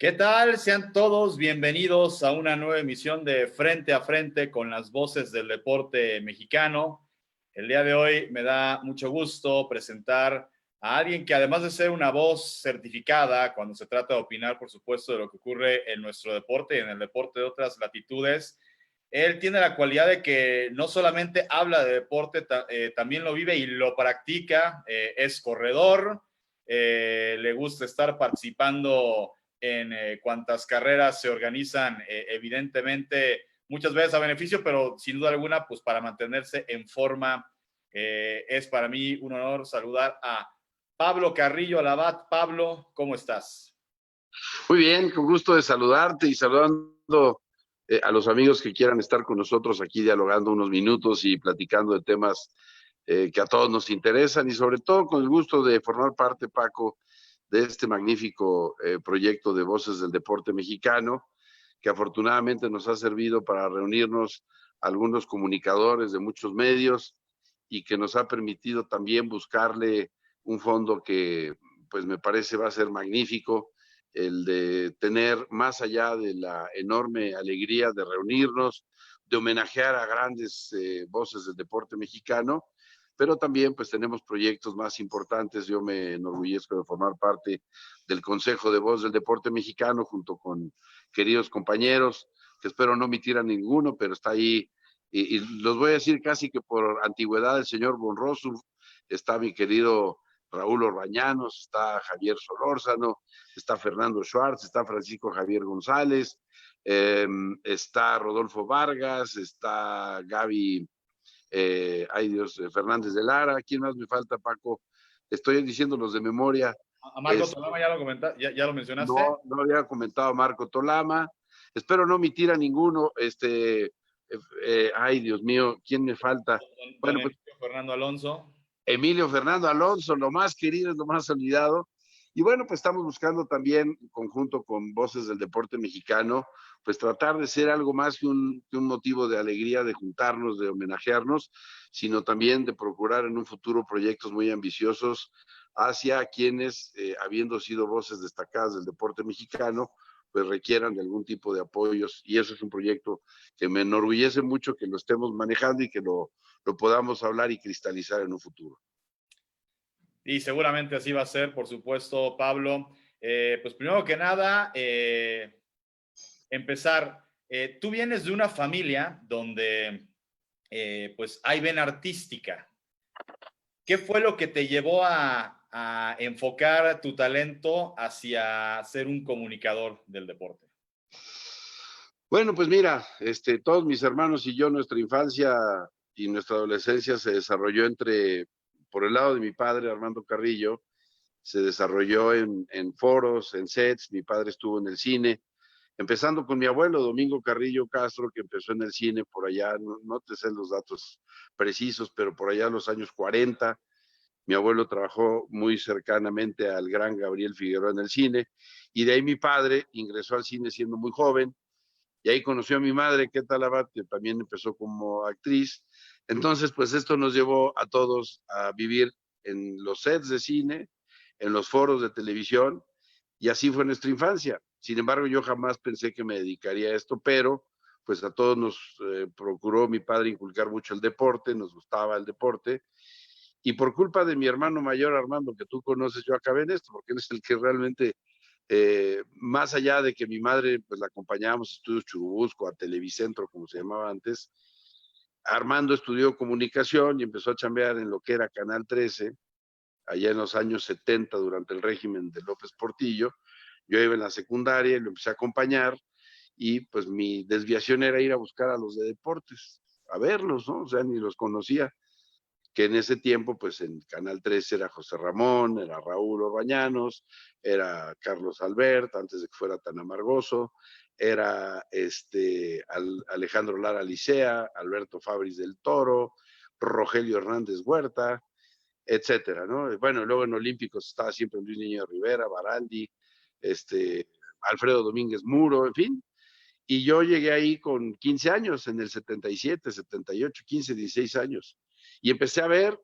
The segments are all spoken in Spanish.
¿Qué tal? Sean todos bienvenidos a una nueva emisión de Frente a Frente con las voces del deporte mexicano. El día de hoy me da mucho gusto presentar a alguien que, además de ser una voz certificada cuando se trata de opinar, por supuesto, de lo que ocurre en nuestro deporte y en el deporte de otras latitudes, él tiene la cualidad de que no solamente habla de deporte, también lo vive y lo practica. Es corredor, le gusta estar participando en cuantas carreras se organizan, evidentemente muchas veces a beneficio, pero sin duda alguna, pues para mantenerse en forma. Es para mí un honor saludar a Pablo Carrillo Labat. Pablo, ¿cómo estás? Muy bien, con gusto de saludarte y saludando a los amigos que quieran estar con nosotros aquí dialogando unos minutos y platicando de temas que a todos nos interesan y sobre todo con el gusto de formar parte, Paco, de este magnífico proyecto de Voces del Deporte Mexicano, que afortunadamente nos ha servido para reunirnos algunos comunicadores de muchos medios y que nos ha permitido también buscarle un fondo que pues me parece va a ser magnífico, el de tener, más allá de la enorme alegría de reunirnos, de homenajear a grandes voces del deporte mexicano, pero también pues tenemos proyectos más importantes. Yo me enorgullezco de formar parte del Consejo de Voz del Deporte Mexicano junto con queridos compañeros, que espero no omitir a ninguno, pero está ahí, y los voy a decir casi que por antigüedad: el señor Bonrosu, está mi querido Raúl Orbañanos, está Javier Solórzano, está Fernando Schwartz, está Francisco Javier González, está Rodolfo Vargas, está Gaby, ay Dios, Fernández de Lara. ¿Quién más me falta, Paco? Estoy diciendo los de memoria. A Marco Tolama ya lo comentaste, ya lo mencionaste. No había comentado Marco Tolama. Espero no omitir a ninguno. Ay, Dios mío, ¿quién me falta? Don Bueno, pues Emilio Fernando Alonso. Emilio Fernando Alonso, lo más querido, es lo más olvidado. Y bueno, pues estamos buscando también, en conjunto con Voces del Deporte Mexicano, pues tratar de ser algo más que un motivo de alegría, de juntarnos, de homenajearnos, sino también de procurar en un futuro proyectos muy ambiciosos hacia quienes, habiendo sido voces destacadas del deporte mexicano, pues requieran de algún tipo de apoyos. Y eso es un proyecto que me enorgullece mucho que lo estemos manejando y que lo podamos hablar y cristalizar en un futuro. Y seguramente así va a ser, por supuesto, Pablo. Pues primero que nada, empezar. Tú vienes de una familia donde pues hay vena artística. ¿Qué fue lo que te llevó a enfocar tu talento hacia ser un comunicador del deporte? Bueno, pues mira, todos mis hermanos y yo, nuestra infancia y nuestra adolescencia se desarrolló por el lado de mi padre, Armando Carrillo, se desarrolló en foros, en sets. Mi padre estuvo en el cine, empezando con mi abuelo, Domingo Carrillo Castro, que empezó en el cine por allá, no te sé los datos precisos, pero por allá en los años 40. Mi abuelo trabajó muy cercanamente al gran Gabriel Figueroa en el cine, y de ahí mi padre ingresó al cine siendo muy joven, y ahí conoció a mi madre, Queta Labat, que también empezó como actriz. Entonces, pues esto nos llevó a todos a vivir en los sets de cine, en los foros de televisión, y así fue nuestra infancia. Sin embargo, yo jamás pensé que me dedicaría a esto, pero pues a todos nos procuró mi padre inculcar mucho el deporte, nos gustaba el deporte, y por culpa de mi hermano mayor, Armando, que tú conoces, yo acabé en esto, porque él es el que realmente, más allá de que mi madre, pues la acompañábamos a Estudios Churubusco, a Televicentro, como se llamaba antes, Armando estudió comunicación y empezó a chambear en lo que era Canal 13, allá en los años 70, durante el régimen de López Portillo. Yo iba en la secundaria y lo empecé a acompañar, y pues mi desviación era ir a buscar a los de deportes, a verlos, ¿no? O sea, ni los conocía, que en ese tiempo, pues en Canal 13 era José Ramón, era Raúl Orbañanos, era Carlos Albert, antes de que fuera tan amargoso, era Alejandro Lara Licea, Alberto Fabris del Toro, Rogelio Hernández Huerta, etcétera, ¿no? Bueno, luego en Olímpicos estaba siempre Luis Niño Rivera, Baraldi, Alfredo Domínguez Muro, en fin. Y yo llegué ahí con 15 años, en el 77, 78, 15, 16 años. Y empecé a ver,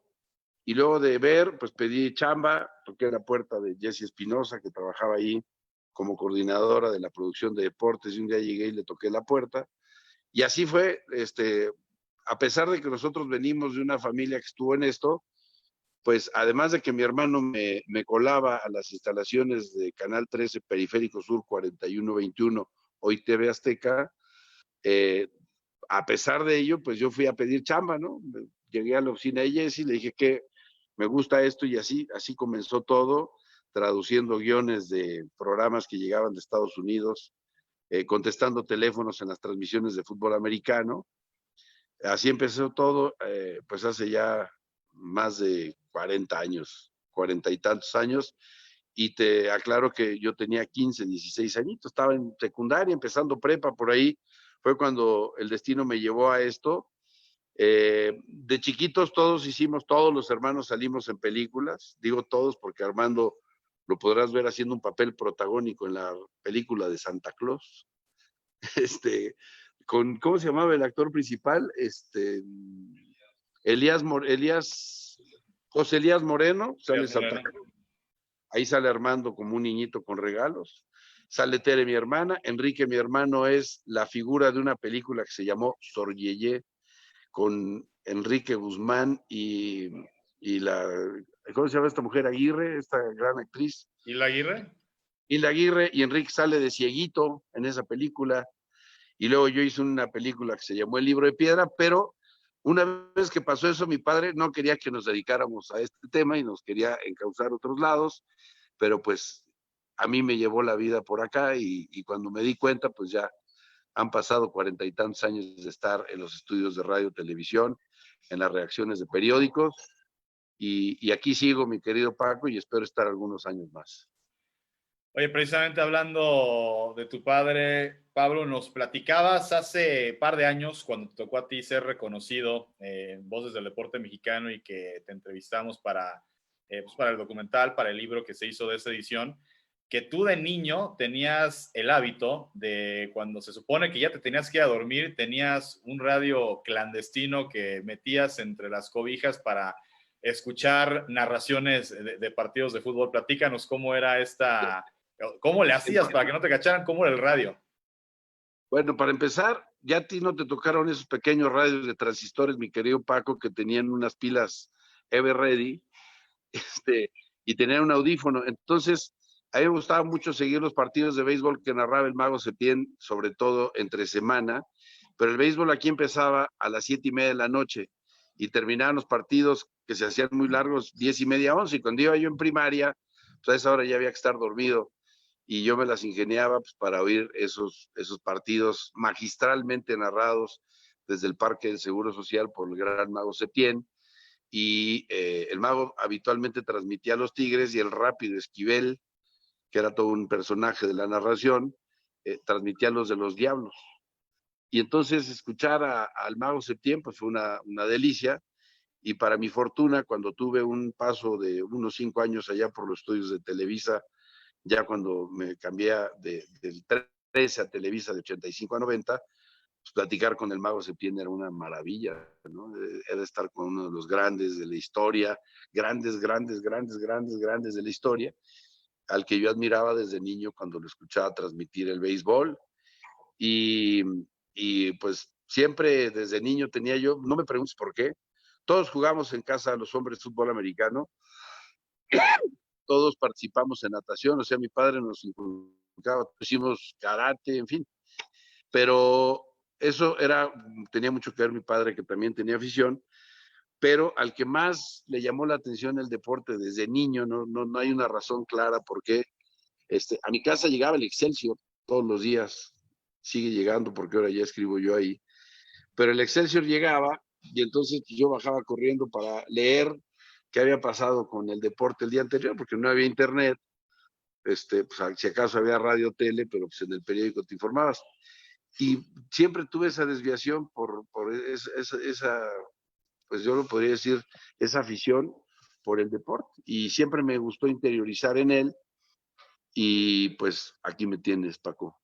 y luego de ver, pues pedí chamba, toqué la puerta de Jesse Espinosa, que trabajaba ahí como coordinadora de la producción de deportes, y un día llegué y le toqué la puerta. Y así fue, a pesar de que nosotros venimos de una familia que estuvo en esto, pues además de que mi hermano me colaba a las instalaciones de Canal 13, Periférico Sur 4121, hoy TV Azteca, eh, a pesar de ello, pues yo fui a pedir chamba, ¿no? Llegué a la oficina de Jessy, le dije que me gusta esto y así comenzó todo, traduciendo guiones de programas que llegaban de Estados Unidos, contestando teléfonos en las transmisiones de fútbol americano. Así empezó todo, pues hace ya más de 40 años, 40 y tantos años, y te aclaro que yo tenía 15, 16 añitos, estaba en secundaria, empezando prepa por ahí, fue cuando el destino me llevó a esto. De chiquitos todos los hermanos salimos en películas, digo todos porque Armando lo podrás ver haciendo un papel protagónico en la película de Santa Claus. ¿Cómo se llamaba el actor principal? José Elías Moreno, sale Santa Claus. Ahí sale Armando como un niñito con regalos. Sale Tere, mi hermana. Enrique, mi hermano, es la figura de una película que se llamó Sor Yeye, con Enrique Guzmán y ¿cómo se llama esta mujer? Aguirre, esta gran actriz. ¿Hilda Aguirre? Hilda Aguirre, y Enrique sale de cieguito en esa película. Y luego yo hice una película que se llamó El Libro de Piedra, pero una vez que pasó eso, mi padre no quería que nos dedicáramos a este tema y nos quería encauzar otros lados, pero pues a mí me llevó la vida por acá y cuando me di cuenta, pues ya han pasado 40 y tantos años de estar en los estudios de radio, televisión, en las redacciones de periódicos, y aquí sigo, mi querido Paco, y espero estar algunos años más. Oye, precisamente hablando de tu padre, Pablo, nos platicabas hace par de años, cuando te tocó a ti ser reconocido en Voces del Deporte Mexicano y que te entrevistamos pues para el documental, para el libro que se hizo de esa edición, que tú de niño tenías el hábito de cuando se supone que ya te tenías que ir a dormir, tenías un radio clandestino que metías entre las cobijas para escuchar narraciones de partidos de fútbol. Platícanos cómo era ¿cómo le hacías para que no te cacharan? ¿Cómo era el radio? Bueno, para empezar, ya a ti no te tocaron esos pequeños radios de transistores, mi querido Paco, que tenían unas pilas Ever Ready, y tenían un audífono. Entonces, a mí me gustaba mucho seguir los partidos de béisbol que narraba el Mago Setién, sobre todo entre semana, pero el béisbol aquí empezaba a las 7:30 de la noche y terminaban los partidos que se hacían muy largos, 10:30, 11, y cuando iba yo en primaria, pues a esa hora ya había que estar dormido, y yo me las ingeniaba pues, para oír esos partidos magistralmente narrados desde el Parque del Seguro Social por el gran Mago Setién, y el Mago habitualmente transmitía a los Tigres y el Rápido Esquivel, que era todo un personaje de la narración, transmitía los de los Diablos. Y entonces escuchar al Mago Setién pues fue una delicia, y para mi fortuna, cuando tuve un paso de unos 5 años allá por los estudios de Televisa, ya cuando me cambié del 13 a Televisa de 85 a 90, pues platicar con el Mago Setién era una maravilla, ¿no? Era estar con uno de los grandes de la historia, grandes de la historia, al que yo admiraba desde niño cuando lo escuchaba transmitir el béisbol. Y, y pues siempre desde niño tenía yo, no me preguntes por qué, todos jugamos en casa los hombres fútbol americano, todos participamos en natación, o sea, mi padre nos inculcaba, hicimos karate, en fin, pero eso tenía mucho que ver mi padre, que también tenía afición, pero al que más le llamó la atención el deporte desde niño, no hay una razón clara por qué, a mi casa llegaba el Excelsior todos los días, sigue llegando porque ahora ya escribo yo ahí, pero el Excelsior llegaba y entonces yo bajaba corriendo para leer qué había pasado con el deporte el día anterior, porque no había internet, pues, si acaso había radio, tele, pero pues en el periódico te informabas. Y siempre tuve esa desviación por esa, pues yo lo podría decir, esa afición por el deporte. Y siempre me gustó interiorizar en él. Y pues aquí me tienes, Paco.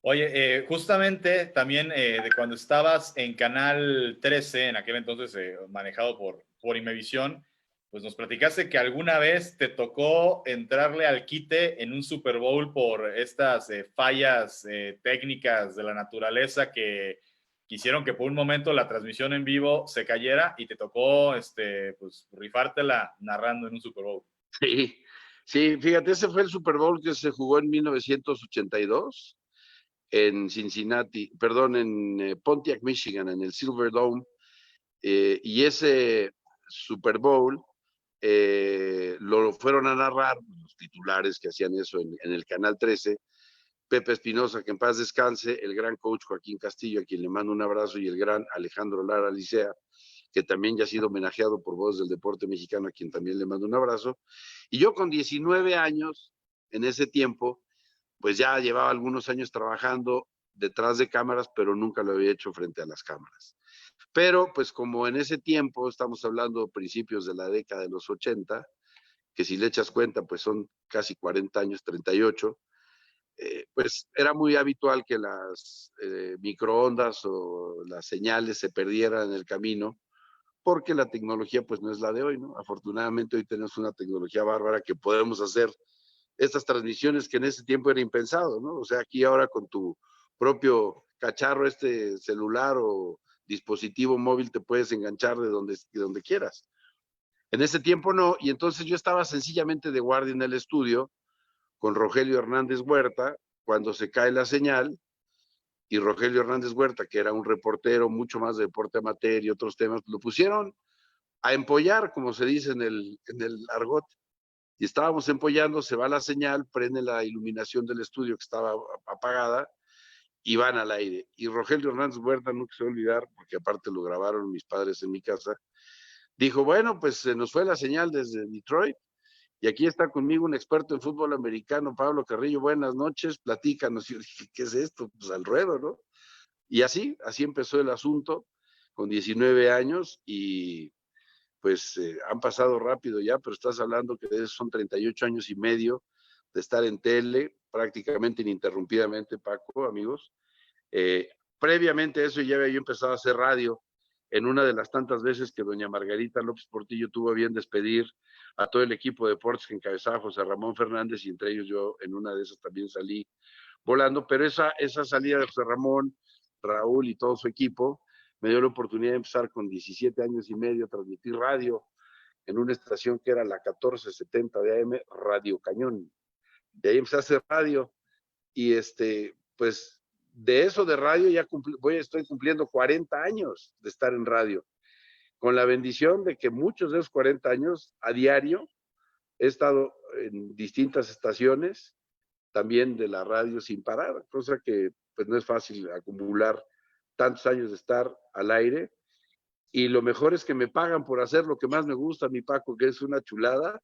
Oye, justamente también de cuando estabas en Canal 13, en aquel entonces manejado por Imevisión, pues nos platicaste que alguna vez te tocó entrarle al quite en un Super Bowl por estas fallas técnicas de la naturaleza que quisieron que por un momento la transmisión en vivo se cayera y te tocó pues rifártela narrando en un Super Bowl. Sí, sí, fíjate, ese fue el Super Bowl que se jugó en 1982 en Cincinnati, perdón, en Pontiac, Michigan, en el Silverdome. Y ese Super Bowl lo fueron a narrar los titulares que hacían eso en el Canal 13, Pepe Espinosa, que en paz descanse, el gran coach Joaquín Castillo, a quien le mando un abrazo, y el gran Alejandro Lara Licea, que también ya ha sido homenajeado por Voz del Deporte Mexicano, a quien también le mando un abrazo. Y yo con 19 años, en ese tiempo, pues ya llevaba algunos años trabajando detrás de cámaras, pero nunca lo había hecho frente a las cámaras. Pero pues como en ese tiempo, estamos hablando principios de la década de los 80, que si le echas cuenta, pues son casi 40 años, 38, pues era muy habitual que las microondas o las señales se perdieran en el camino, porque la tecnología pues no es la de hoy, ¿no? Afortunadamente hoy tenemos una tecnología bárbara que podemos hacer estas transmisiones que en ese tiempo era impensado, ¿no? O sea, aquí ahora con tu propio cacharro, celular o dispositivo móvil, te puedes enganchar de donde quieras. En ese tiempo no, y entonces yo estaba sencillamente de guardia en el estudio con Rogelio Hernández Huerta cuando se cae la señal, y Rogelio Hernández Huerta, que era un reportero mucho más de deporte amateur y otros temas, lo pusieron a empollar, como se dice en el argot, y estábamos empollando, se va la señal, prende la iluminación del estudio que estaba apagada y van al aire. Y Rogelio Hernández Huerta, nunca se va a olvidar, porque aparte lo grabaron mis padres en mi casa, dijo, bueno, pues se nos fue la señal desde Detroit y aquí está conmigo un experto en fútbol americano, Pablo Carrillo, buenas noches, platícanos. Y yo dije, ¿qué es esto? Pues al ruedo, ¿no? Y así empezó el asunto con 19 años y pues han pasado rápido ya, pero estás hablando que de eso son 38 años y medio de estar en tele, prácticamente ininterrumpidamente, Paco, amigos. Previamente a eso ya había yo empezado a hacer radio en una de las tantas veces que doña Margarita López Portillo tuvo a bien despedir a todo el equipo de deportes que encabezaba José Ramón Fernández, y entre ellos yo en una de esas también salí volando, pero esa salida de José Ramón, Raúl y todo su equipo me dio la oportunidad de empezar con 17 años y medio a transmitir radio en una estación que era la 1470 de AM, Radio Cañón. De ahí empecé a hacer radio y pues de eso de radio ya estoy cumpliendo 40 años de estar en radio, con la bendición de que muchos de esos 40 años a diario he estado en distintas estaciones también de la radio sin parar, cosa que pues no es fácil acumular tantos años de estar al aire. Y lo mejor es que me pagan por hacer lo que más me gusta, mi Paco, que es una chulada,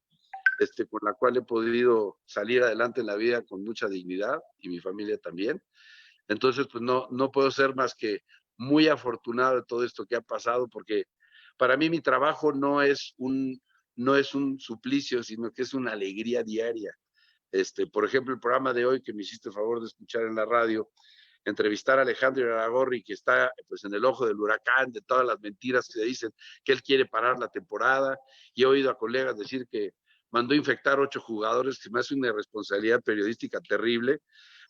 con la cual he podido salir adelante en la vida con mucha dignidad, y mi familia también. Entonces, pues no puedo ser más que muy afortunado de todo esto que ha pasado, porque para mí mi trabajo no es un suplicio, sino que es una alegría diaria. Por ejemplo, el programa de hoy que me hiciste el favor de escuchar en la radio, entrevistar a Alejandro Iraragorri, que está pues en el ojo del huracán de todas las mentiras que se dicen, que él quiere parar la temporada, y he oído a colegas decir que mandó infectar 8 jugadores, que me hace una irresponsabilidad periodística terrible,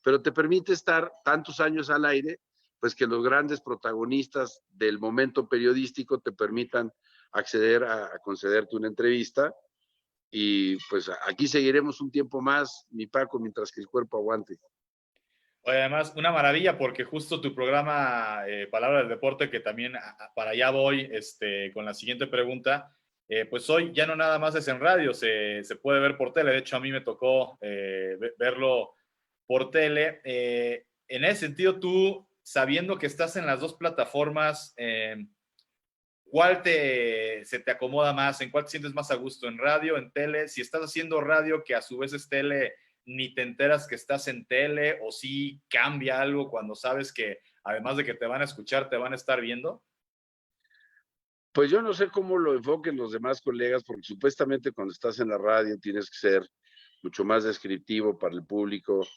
pero te permite estar tantos años al aire, pues que los grandes protagonistas del momento periodístico te permitan acceder a concederte una entrevista. Y pues aquí seguiremos un tiempo más, mi Paco, mientras que el cuerpo aguante. Oye, además, una maravilla porque justo tu programa Palabra del Deporte, que también para allá voy con la siguiente pregunta, pues hoy ya no nada más es en radio, se puede ver por tele. De hecho, a mí me tocó verlo por tele. En ese sentido, tú, sabiendo que estás en las dos plataformas, ¿cuál se te acomoda más? ¿En cuál te sientes más a gusto? ¿En radio, en tele? Si estás haciendo radio, que a su vez es tele, ni te enteras que estás en tele, o si cambia algo cuando sabes que además de que te van a escuchar, te van a estar viendo. Pues yo no sé cómo lo enfoquen los demás colegas, porque supuestamente cuando estás en la radio tienes que ser mucho más descriptivo para el público,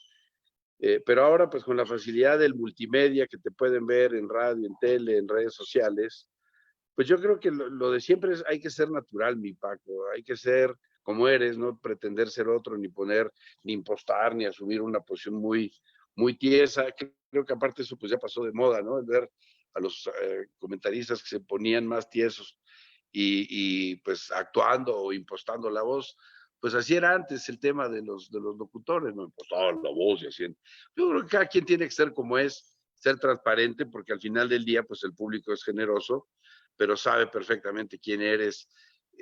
pero ahora pues con la facilidad del multimedia que te pueden ver en radio, en tele, en redes sociales, Pues yo creo que lo de siempre es, hay que ser natural, mi Paco, hay que ser como eres, no pretender ser otro, ni poner, ni impostar, ni asumir una posición muy tiesa. Creo que aparte eso pues ya pasó de moda, ¿no? El ver a los comentaristas que se ponían más tiesos y pues actuando o impostando la voz, pues así era antes el tema de los locutores, ¿no? Impostaban la voz y así. Yo creo que cada quien tiene que ser como es, ser transparente, porque al final del día pues el público es generoso, pero sabe perfectamente quién eres.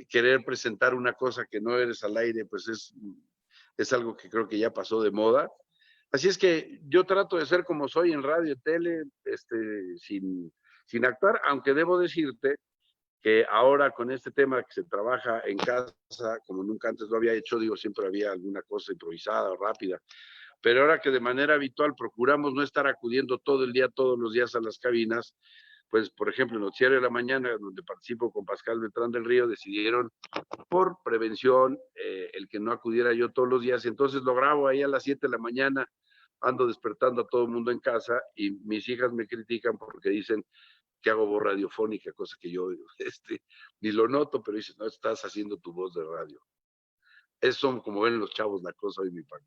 Querer presentar una cosa que no eres al aire, pues es algo que creo que ya pasó de moda. Así es que yo trato de ser como soy en radio, tele, sin actuar, aunque debo decirte que ahora con este tema que se trabaja en casa, como nunca antes lo había hecho, digo, siempre había alguna cosa improvisada o rápida, pero ahora que de manera habitual procuramos no estar acudiendo todo el día, todos los días a las cabinas, pues, por ejemplo, en Noticiero de la Mañana, donde participo con Pascal Beltrán del Río, decidieron por prevención el que no acudiera yo todos los días. Entonces lo grabo ahí a las 7 de la mañana, ando despertando a todo el mundo en casa y mis hijas me critican porque dicen que hago voz radiofónica, cosa que yo ni lo noto, pero dicen, no, estás haciendo tu voz de radio. Eso, como ven los chavos, la cosa hoy, mi Paco.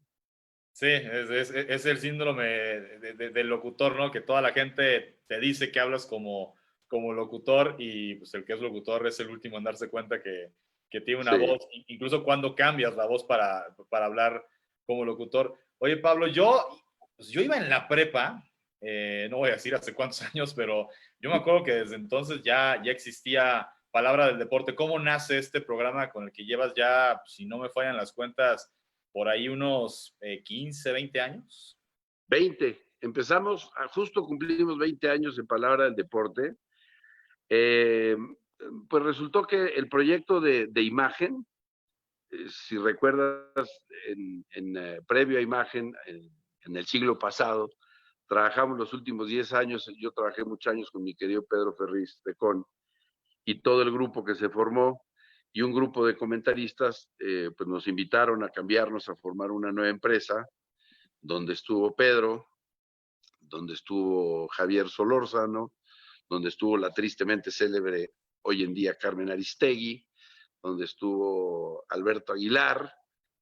Sí, es el síndrome del locutor, ¿no? Que toda la gente te dice que hablas como locutor y pues el que es locutor es el último en darse cuenta que tiene una Sí. voz, incluso cuando cambias la voz para hablar como locutor. Oye, Pablo, pues yo iba en la prepa, no voy a decir hace cuántos años, pero yo me acuerdo que desde entonces ya existía Palabra del Deporte. ¿Cómo nace este programa con el que llevas ya, si no me fallan las cuentas, por ahí unos 15, 20 años? 20. Empezamos, justo cumplimos 20 años en Palabra del Deporte. Eh, pues resultó que el proyecto de imagen, si recuerdas, previo a imagen, en el siglo pasado, trabajamos los últimos 10 años, yo trabajé muchos años con mi querido Pedro Ferriz de Con, y todo el grupo que se formó, y un grupo de comentaristas, pues nos invitaron a cambiarnos, a formar una nueva empresa, donde estuvo Pedro, donde estuvo Javier Solórzano, donde estuvo la tristemente célebre hoy en día Carmen Aristegui, donde estuvo Alberto Aguilar,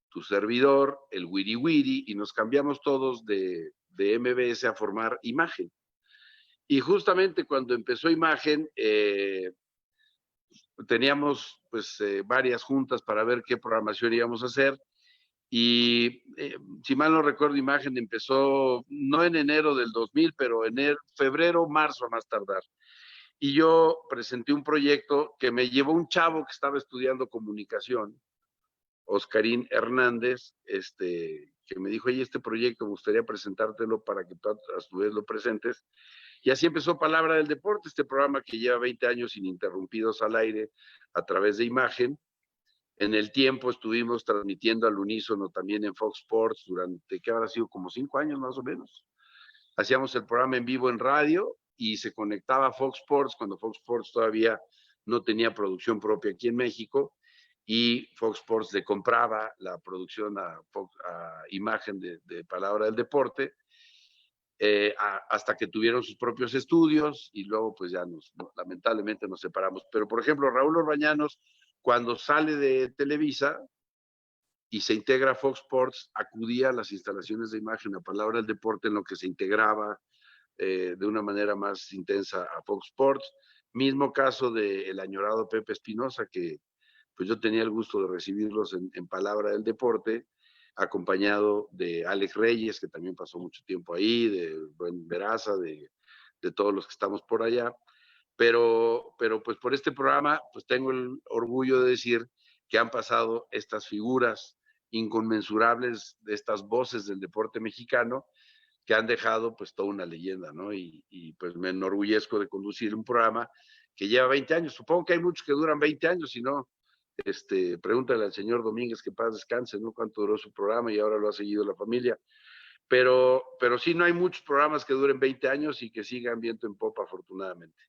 tu servidor, el Wiri Wiri, y nos cambiamos todos de MBS a formar Imagen. Y justamente cuando empezó Imagen, teníamos pues varias juntas para ver qué programación íbamos a hacer. Y si mal no recuerdo, Imagen empezó no en enero del 2000, pero en febrero, marzo a más tardar. Y yo presenté un proyecto que me llevó un chavo que estaba estudiando comunicación, Oscarín Hernández, que me dijo, oye, este proyecto me gustaría presentártelo para que tú a su vez lo presentes. Y así empezó Palabra del Deporte, este programa que lleva 20 años ininterrumpidos al aire a través de Imagen. En el tiempo estuvimos transmitiendo al unísono también en Fox Sports durante, ¿qué habrá sido? Como 5 años más o menos. Hacíamos el programa en vivo en radio y se conectaba a Fox Sports cuando Fox Sports todavía no tenía producción propia aquí en México, y Fox Sports le compraba la producción a Imagen de Palabra del Deporte, hasta que tuvieron sus propios estudios y luego pues ya lamentablemente nos separamos. Pero por ejemplo, Raúl Orbañanos, cuando sale de Televisa y se integra a Fox Sports, acudía a las instalaciones de Imagen, a Palabra del Deporte, en lo que se integraba de una manera más intensa a Fox Sports. Mismo caso del añorado Pepe Espinosa, que pues yo tenía el gusto de recibirlos en Palabra del Deporte, acompañado de Alex Reyes, que también pasó mucho tiempo ahí, de Buen Veraza, de todos los que estamos por allá. Pero pues por este programa, pues tengo el orgullo de decir que han pasado estas figuras inconmensurables de estas voces del deporte mexicano, que han dejado pues toda una leyenda, ¿no? Y pues me enorgullezco de conducir un programa que lleva 20 años. Supongo que hay muchos que duran 20 años, si no, pregúntale al señor Domínguez, que paz descanse, ¿no? Cuánto duró su programa y ahora lo ha seguido la familia. Pero sí, no hay muchos programas que duren 20 años y que sigan viento en popa, afortunadamente.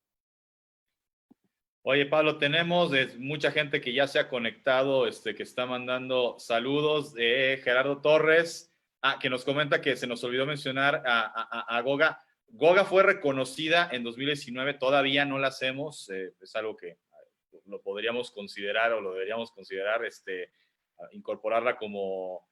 Oye, Pablo, tenemos mucha gente que ya se ha conectado, que está mandando saludos. Gerardo Torres, que nos comenta que se nos olvidó mencionar a Goga. Goga fue reconocida en 2019, todavía no la hacemos, es algo que lo podríamos considerar o lo deberíamos considerar, incorporarla como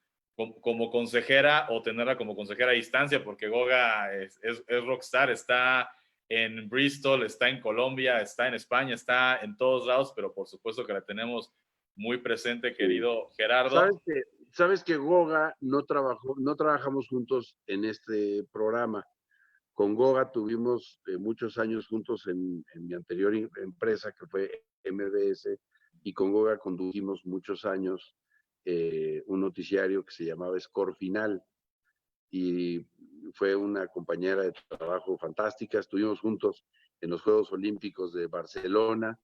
consejera o tenerla como consejera a distancia, porque Goga es rockstar, está en Bristol, está en Colombia, está en España, está en todos lados, pero por supuesto que la tenemos muy presente, querido Gerardo. Sabes que Goga no trabajamos juntos en este programa. Con Goga tuvimos muchos años juntos en mi anterior empresa, que fue MBS, y con Goga condujimos muchos años un noticiario que se llamaba Score Final, y fue una compañera de trabajo fantástica. Estuvimos juntos en los Juegos Olímpicos de Barcelona,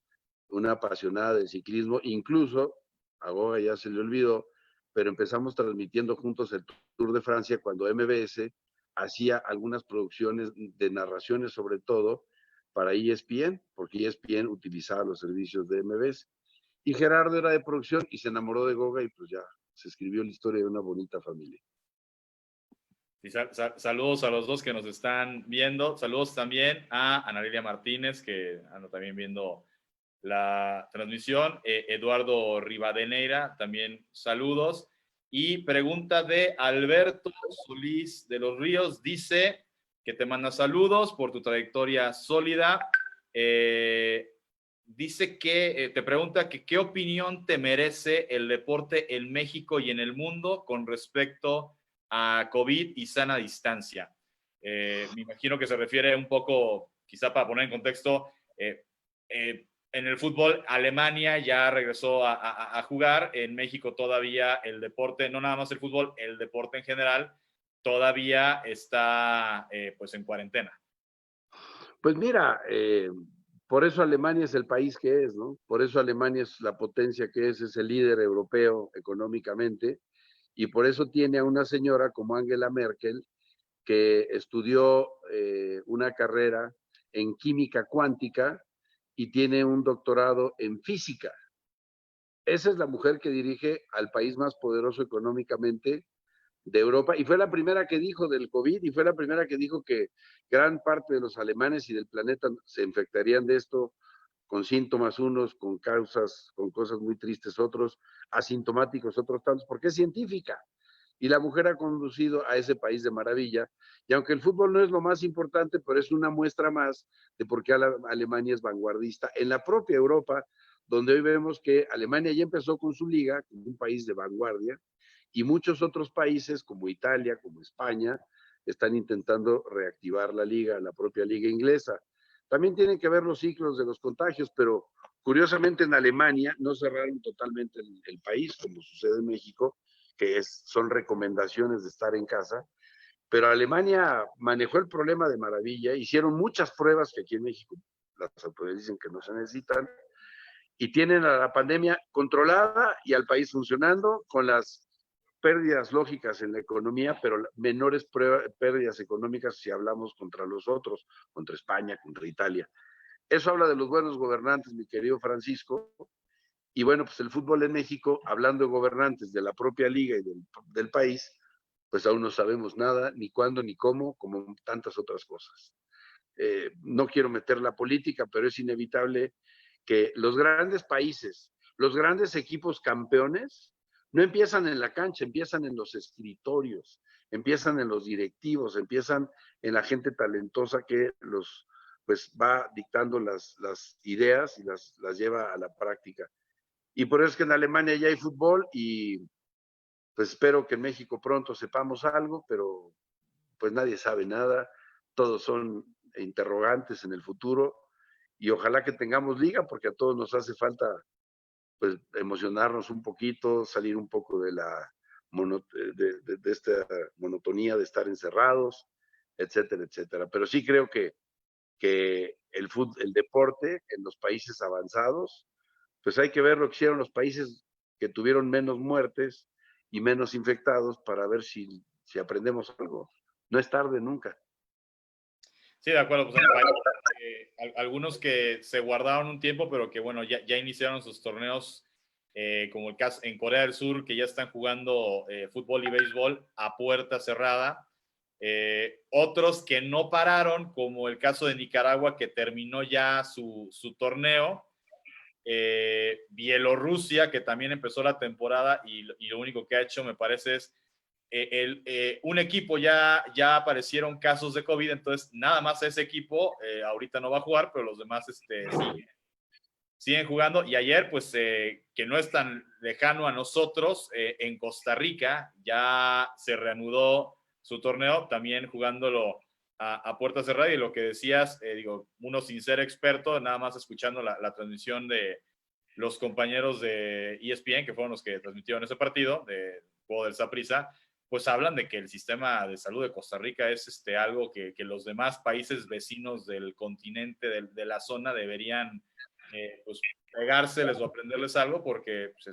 una apasionada del ciclismo, incluso a Goga ya se le olvidó, pero empezamos transmitiendo juntos el Tour de Francia cuando MBS hacía algunas producciones de narraciones, sobre todo para ESPN, porque ESPN utilizaba los servicios de MBS. Y Gerardo era de producción y se enamoró de Goga, y pues ya se escribió la historia de una bonita familia. Y saludos a los dos que nos están viendo. Saludos también a Ana Lilia Martínez, que anda también viendo la transmisión. Eduardo Rivadeneira, también saludos. Y pregunta de Alberto Solís de los Ríos. Dice que te manda saludos por tu trayectoria sólida. Dice que te pregunta que qué opinión te merece el deporte en México y en el mundo con respecto a COVID y sana distancia. Me imagino que se refiere un poco, quizá para poner en contexto, en el fútbol, Alemania ya regresó a jugar. En México todavía el deporte, no nada más el fútbol, el deporte en general, todavía está pues en cuarentena. Pues mira, por eso Alemania es el país que es, ¿no? Por eso Alemania es la potencia que es el líder europeo económicamente, y por eso tiene a una señora como Angela Merkel, que estudió una carrera en química cuántica y tiene un doctorado en física. Esa es la mujer que dirige al país más poderoso económicamente de Europa, y fue la primera que dijo del COVID, y fue la primera que dijo que gran parte de los alemanes y del planeta se infectarían de esto con síntomas unos, con causas, con cosas muy tristes otros, asintomáticos otros tantos, porque es científica. Y la mujer ha conducido a ese país de maravilla, y aunque el fútbol no es lo más importante, pero es una muestra más de por qué Alemania es vanguardista en la propia Europa, donde hoy vemos que Alemania ya empezó con su liga, como un país de vanguardia, y muchos otros países como Italia, como España, están intentando reactivar la liga, la propia liga inglesa. También tienen que ver los ciclos de los contagios, pero curiosamente en Alemania no cerraron totalmente el país, como sucede en México, que son recomendaciones de estar en casa, pero Alemania manejó el problema de maravilla. Hicieron muchas pruebas que aquí en México las autoridades dicen que no se necesitan, y tienen a la pandemia controlada y al país funcionando, con las pérdidas lógicas en la economía, pero menores pérdidas económicas si hablamos contra los otros, contra España, contra Italia. Eso habla de los buenos gobernantes, mi querido Francisco. Y bueno, pues el fútbol en México, hablando de gobernantes de la propia liga y del país, pues aún no sabemos nada, ni cuándo, ni cómo, como tantas otras cosas. No quiero meter la política, pero es inevitable que los grandes países, los grandes equipos campeones, no empiezan en la cancha, empiezan en los escritorios, empiezan en los directivos, empiezan en la gente talentosa que pues va dictando las ideas y las lleva a la práctica. Y por eso es que en Alemania ya hay fútbol, y pues espero que en México pronto sepamos algo, pero pues nadie sabe nada, todos son interrogantes en el futuro, y ojalá que tengamos liga, porque a todos nos hace falta pues emocionarnos un poquito, salir un poco de esta monotonía de estar encerrados, etcétera, etcétera. Pero sí creo que el deporte en los países avanzados, pues hay que ver lo que hicieron los países que tuvieron menos muertes y menos infectados, para ver si aprendemos algo. No es tarde nunca. Sí, de acuerdo. Pues hay algunos que se guardaron un tiempo, pero que bueno, ya iniciaron sus torneos, como el caso en Corea del Sur, que ya están jugando fútbol y béisbol a puerta cerrada. Otros que no pararon, como el caso de Nicaragua, que terminó ya su torneo. Bielorrusia, que también empezó la temporada y lo único que ha hecho, me parece, es un equipo ya aparecieron casos de COVID, entonces nada más ese equipo ahorita no va a jugar, pero los demás siguen jugando. Y ayer, pues, que no es tan lejano a nosotros, en Costa Rica ya se reanudó su torneo, también jugándolo a puerta cerrada. Y lo que decías, digo, uno sin ser experto, nada más escuchando la transmisión de los compañeros de ESPN, que fueron los que transmitieron ese partido, de juego del Saprissa, pues hablan de que el sistema de salud de Costa Rica es algo que los demás países vecinos del continente, de la zona, deberían pues pegárseles o aprenderles algo, porque pues,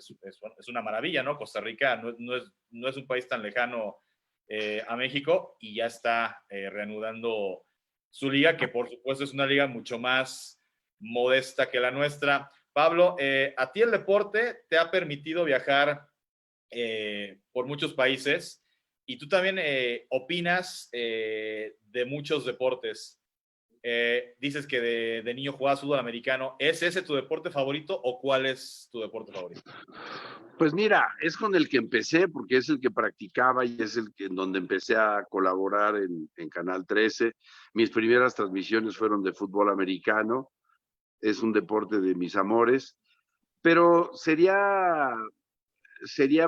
es una maravilla, ¿no? Costa Rica no es un país tan lejano a México, y ya está reanudando su liga, que por supuesto es una liga mucho más modesta que la nuestra. Pablo, a ti el deporte te ha permitido viajar por muchos países, y tú también opinas de muchos deportes. Dices que de niño jugabas fútbol americano. ¿Es ese tu deporte favorito o cuál es tu deporte favorito? Pues mira, es con el que empecé porque es el que practicaba y es el que en donde empecé a colaborar en Canal 13. Mis primeras transmisiones fueron de fútbol americano. Es un deporte de mis amores, pero sería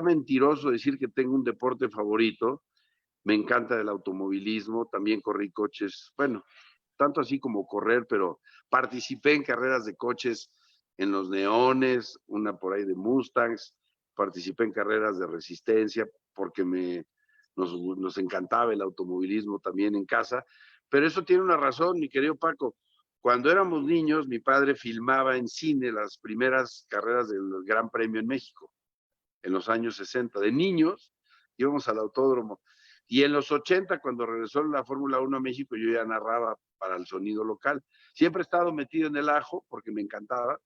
mentiroso decir que tengo un deporte favorito. Me encanta el automovilismo, también corrí coches, bueno, tanto así como correr, pero participé en carreras de coches en los Neones, una por ahí de Mustangs, participé en carreras de resistencia porque nos encantaba el automovilismo también en casa, pero eso tiene una razón, mi querido Paco. Cuando éramos niños, mi padre filmaba en cine las primeras carreras del Gran Premio en México, en los años 60. De niños íbamos al autódromo. Y en los 80, cuando regresó la Fórmula 1 a México, yo ya narraba para el sonido local. Siempre he estado metido en el ajo porque me encantaba.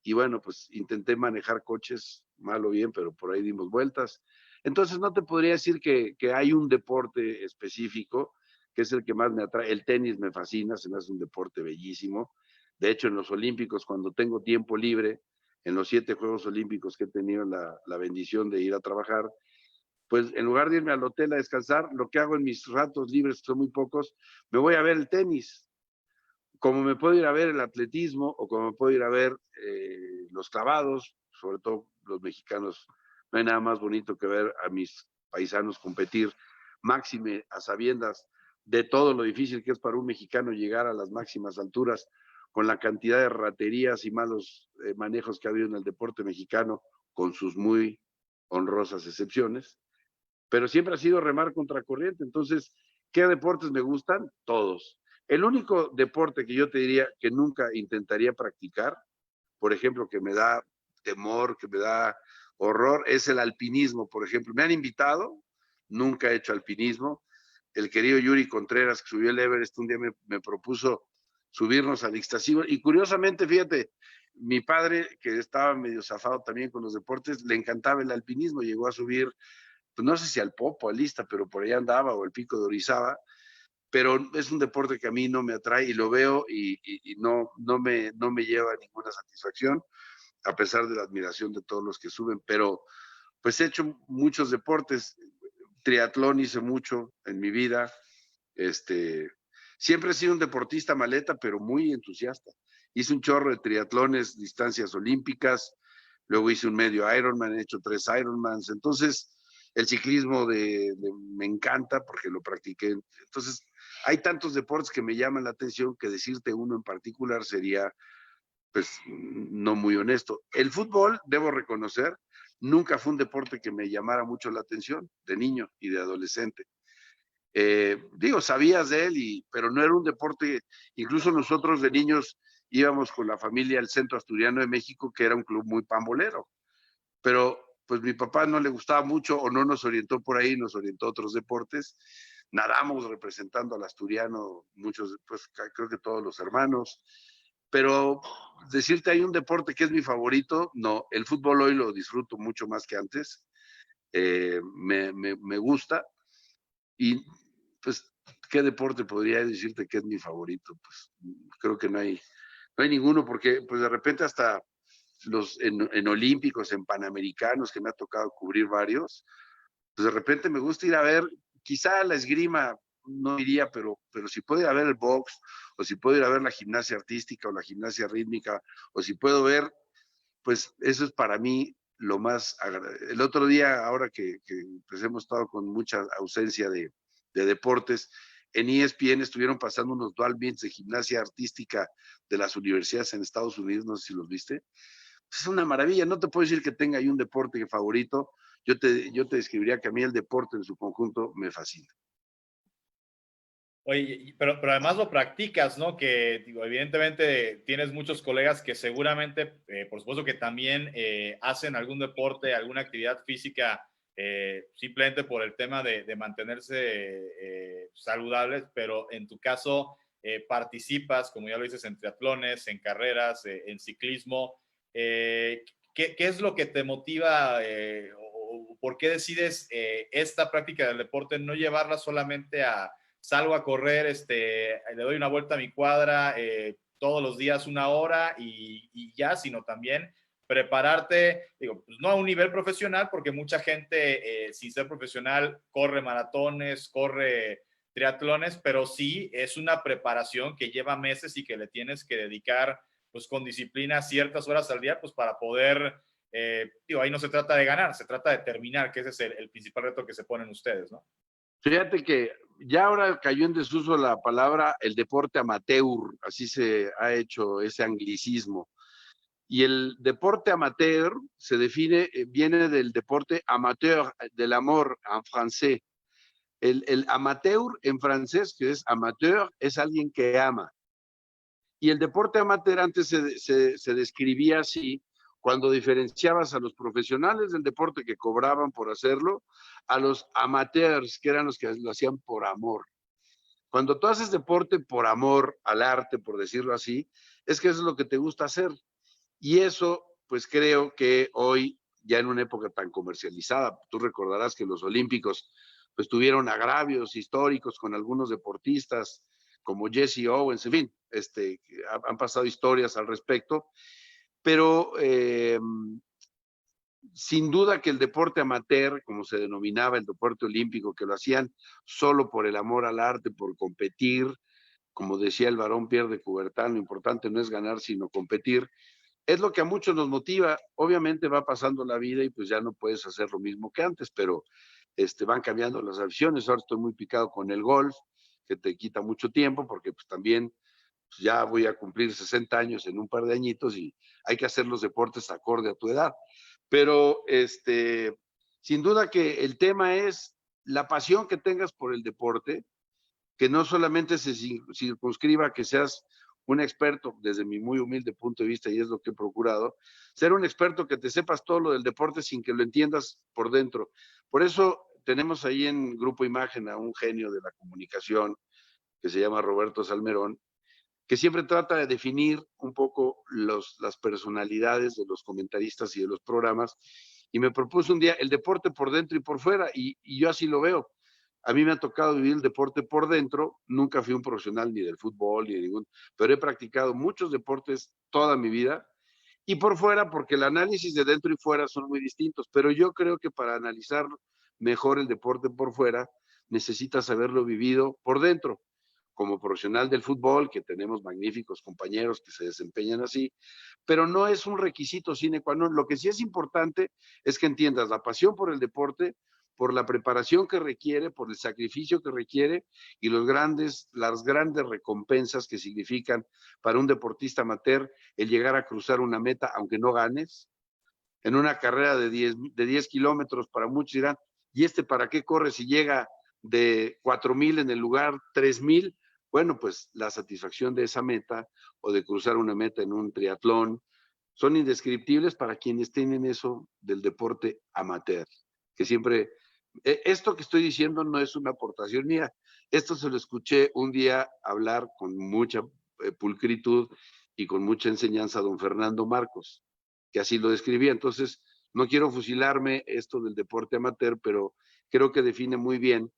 Y bueno, pues intenté manejar coches, mal o bien, pero por ahí dimos vueltas. Entonces no te podría decir que hay un deporte específico que es el que más me atrae. El tenis me fascina, se me hace un deporte bellísimo. De hecho, en los Olímpicos, cuando tengo tiempo libre, en los 7 Juegos Olímpicos que he tenido la bendición de ir a trabajar, pues en lugar de irme al hotel a descansar, lo que hago en mis ratos libres, que son muy pocos, me voy a ver el tenis. Como me puedo ir a ver el atletismo o como me puedo ir a ver los clavados, sobre todo los mexicanos. No hay nada más bonito que ver a mis paisanos competir, máxime a sabiendas de todo lo difícil que es para un mexicano llegar a las máximas alturas, con la cantidad de raterías y malos manejos que ha habido en el deporte mexicano, con sus muy honrosas excepciones, pero siempre ha sido remar contra corriente. Entonces, ¿qué deportes me gustan? Todos. El único deporte que yo te diría que nunca intentaría practicar, por ejemplo, que me da temor, que me da horror, es el alpinismo, por ejemplo. Me han invitado, nunca he hecho alpinismo. El querido Yuri Contreras, que subió el Everest, un día me propuso subirnos al Ixtaccíhuatl. Y curiosamente, fíjate, mi padre, que estaba medio zafado también con los deportes, le encantaba el alpinismo, llegó a subir, pues no sé si al Popo, al Lista, pero por allá andaba, o el Pico de Orizaba, pero es un deporte que a mí no me atrae y lo veo y no me lleva a ninguna satisfacción, a pesar de la admiración de todos los que suben. Pero pues he hecho muchos deportes, triatlón hice mucho en mi vida, siempre he sido un deportista maleta, pero muy entusiasta. Hice un chorro de triatlones, distancias olímpicas, luego hice un medio Ironman, he hecho 3 Ironmans. Entonces el ciclismo me encanta porque lo practiqué. Entonces hay tantos deportes que me llaman la atención que decirte uno en particular sería pues no muy honesto. El fútbol, debo reconocer, nunca fue un deporte que me llamara mucho la atención de niño y de adolescente. Digo, sabías de él, pero no era un deporte. Incluso nosotros de niños íbamos con la familia al Centro Asturiano de México, que era un club muy pambolero, pero pues mi papá no le gustaba mucho o no nos orientó por ahí, nos orientó a otros deportes. Nadamos representando al asturiano, muchos, pues creo que todos los hermanos, pero decirte hay un deporte que es mi favorito, no, el fútbol hoy lo disfruto mucho más que antes, me gusta, y pues ¿qué deporte podría decirte que es mi favorito? Pues creo que no hay ninguno, porque pues de repente hasta en olímpicos, en panamericanos, que me ha tocado cubrir varios, pues de repente me gusta ir a ver, quizá la esgrima no iría, pero si puedo ir a ver el box, o si puedo ir a ver la gimnasia artística o la gimnasia rítmica, o si puedo ver, pues eso es para mí lo más agradable. El otro día, ahora que pues hemos estado con mucha ausencia de deportes, en ESPN estuvieron pasando unos dual meets de gimnasia artística de las universidades en Estados Unidos, no sé si los viste. Es una maravilla, no te puedo decir que tenga ahí un deporte favorito, yo te describiría que a mí el deporte en su conjunto me fascina. Oye, pero además lo practicas, ¿no? Que digo, evidentemente tienes muchos colegas que seguramente, por supuesto que también hacen algún deporte, alguna actividad física, simplemente por el tema de mantenerse saludables, pero en tu caso participas, como ya lo dices, en triatlones, en carreras, en ciclismo. ¿Qué es lo que te motiva o por qué decides esta práctica del deporte no llevarla solamente a salgo a correr, le doy una vuelta a mi cuadra todos los días 1 hora y ya, sino también prepararte, digo, pues no a un nivel profesional, porque mucha gente sin ser profesional corre maratones, corre triatlones, pero sí es una preparación que lleva meses y que le tienes que dedicar pues con disciplina ciertas horas al día pues para poder, digo, ahí no se trata de ganar, se trata de terminar, que ese es el principal reto que se ponen ustedes, ¿no? Fíjate que ya ahora cayó en desuso la palabra el deporte amateur, así se ha hecho ese anglicismo. Y el deporte amateur se define, viene del deporte amateur, del amor en francés. El amateur en francés, que es amateur, es alguien que ama. Y el deporte amateur antes se describía así, cuando diferenciabas a los profesionales del deporte que cobraban por hacerlo, a los amateurs, que eran los que lo hacían por amor. Cuando tú haces deporte por amor al arte, por decirlo así, es que eso es lo que te gusta hacer. Y eso, pues creo que hoy, ya en una época tan comercializada, tú recordarás que los Olímpicos pues tuvieron agravios históricos con algunos deportistas como Jesse Owens, en fin, han pasado historias al respecto, pero sin duda que el deporte amateur, como se denominaba el deporte olímpico, que lo hacían solo por el amor al arte, por competir, como decía el varón Pierre de Coubertin, lo importante no es ganar, sino competir, es lo que a muchos nos motiva. Obviamente va pasando la vida y pues ya no puedes hacer lo mismo que antes, pero van cambiando las aficiones. Ahora estoy muy picado con el golf, que te quita mucho tiempo, porque pues también pues, ya voy a cumplir 60 años en un par de añitos y hay que hacer los deportes acorde a tu edad. Pero sin duda que el tema es la pasión que tengas por el deporte, que no solamente se circunscriba a que seas un experto, desde mi muy humilde punto de vista, y es lo que he procurado, ser un experto que te sepas todo lo del deporte sin que lo entiendas por dentro. Por eso tenemos ahí en Grupo Imagen a un genio de la comunicación que se llama Roberto Salmerón, que siempre trata de definir un poco las personalidades de los comentaristas y de los programas, y me propuso un día el deporte por dentro y por fuera, y yo así lo veo. A mí me ha tocado vivir el deporte por dentro, nunca fui un profesional ni del fútbol ni de ningún, pero he practicado muchos deportes toda mi vida, y por fuera, porque el análisis de dentro y fuera son muy distintos, pero yo creo que para analizar mejor el deporte por fuera, necesitas haberlo vivido por dentro. Como profesional del fútbol, que tenemos magníficos compañeros que se desempeñan así, pero no es un requisito sine qua non. Lo que sí es importante es que entiendas la pasión por el deporte, por la preparación que requiere, por el sacrificio que requiere y las grandes recompensas que significan para un deportista amateur el llegar a cruzar una meta, aunque no ganes. En una carrera de 10 kilómetros, para muchos dirán, ¿y para qué corre si llega de 4,000 en el lugar 3,000? Bueno, pues la satisfacción de esa meta o de cruzar una meta en un triatlón son indescriptibles para quienes tienen eso del deporte amateur, que siempre, esto que estoy diciendo no es una aportación mía, esto se lo escuché un día hablar con mucha pulcritud y con mucha enseñanza a don Fernando Marcos, que así lo describía. Entonces, no quiero fusilarme esto del deporte amateur, pero creo que define muy bien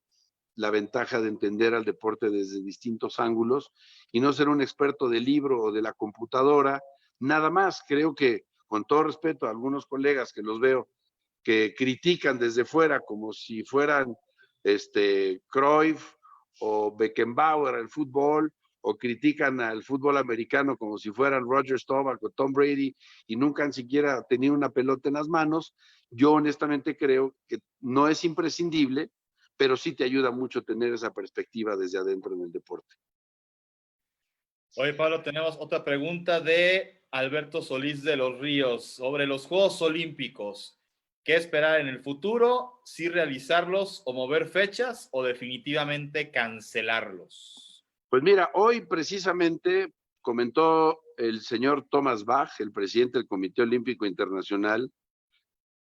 la ventaja de entender al deporte desde distintos ángulos y no ser un experto del libro o de la computadora. Nada más, creo que, con todo respeto a algunos colegas que los veo, que critican desde fuera como si fueran Cruyff o Beckenbauer al fútbol, o critican al fútbol americano como si fueran Roger Staubach o Tom Brady y nunca han siquiera tenido una pelota en las manos. Yo honestamente creo que no es imprescindible, pero sí te ayuda mucho tener esa perspectiva desde adentro en el deporte. Oye, Pablo, tenemos otra pregunta de Alberto Solís de los Ríos sobre los Juegos Olímpicos. ¿Qué esperar en el futuro? ¿Si realizarlos o mover fechas o definitivamente cancelarlos? Pues mira, hoy precisamente comentó el señor Thomas Bach, el presidente del Comité Olímpico Internacional,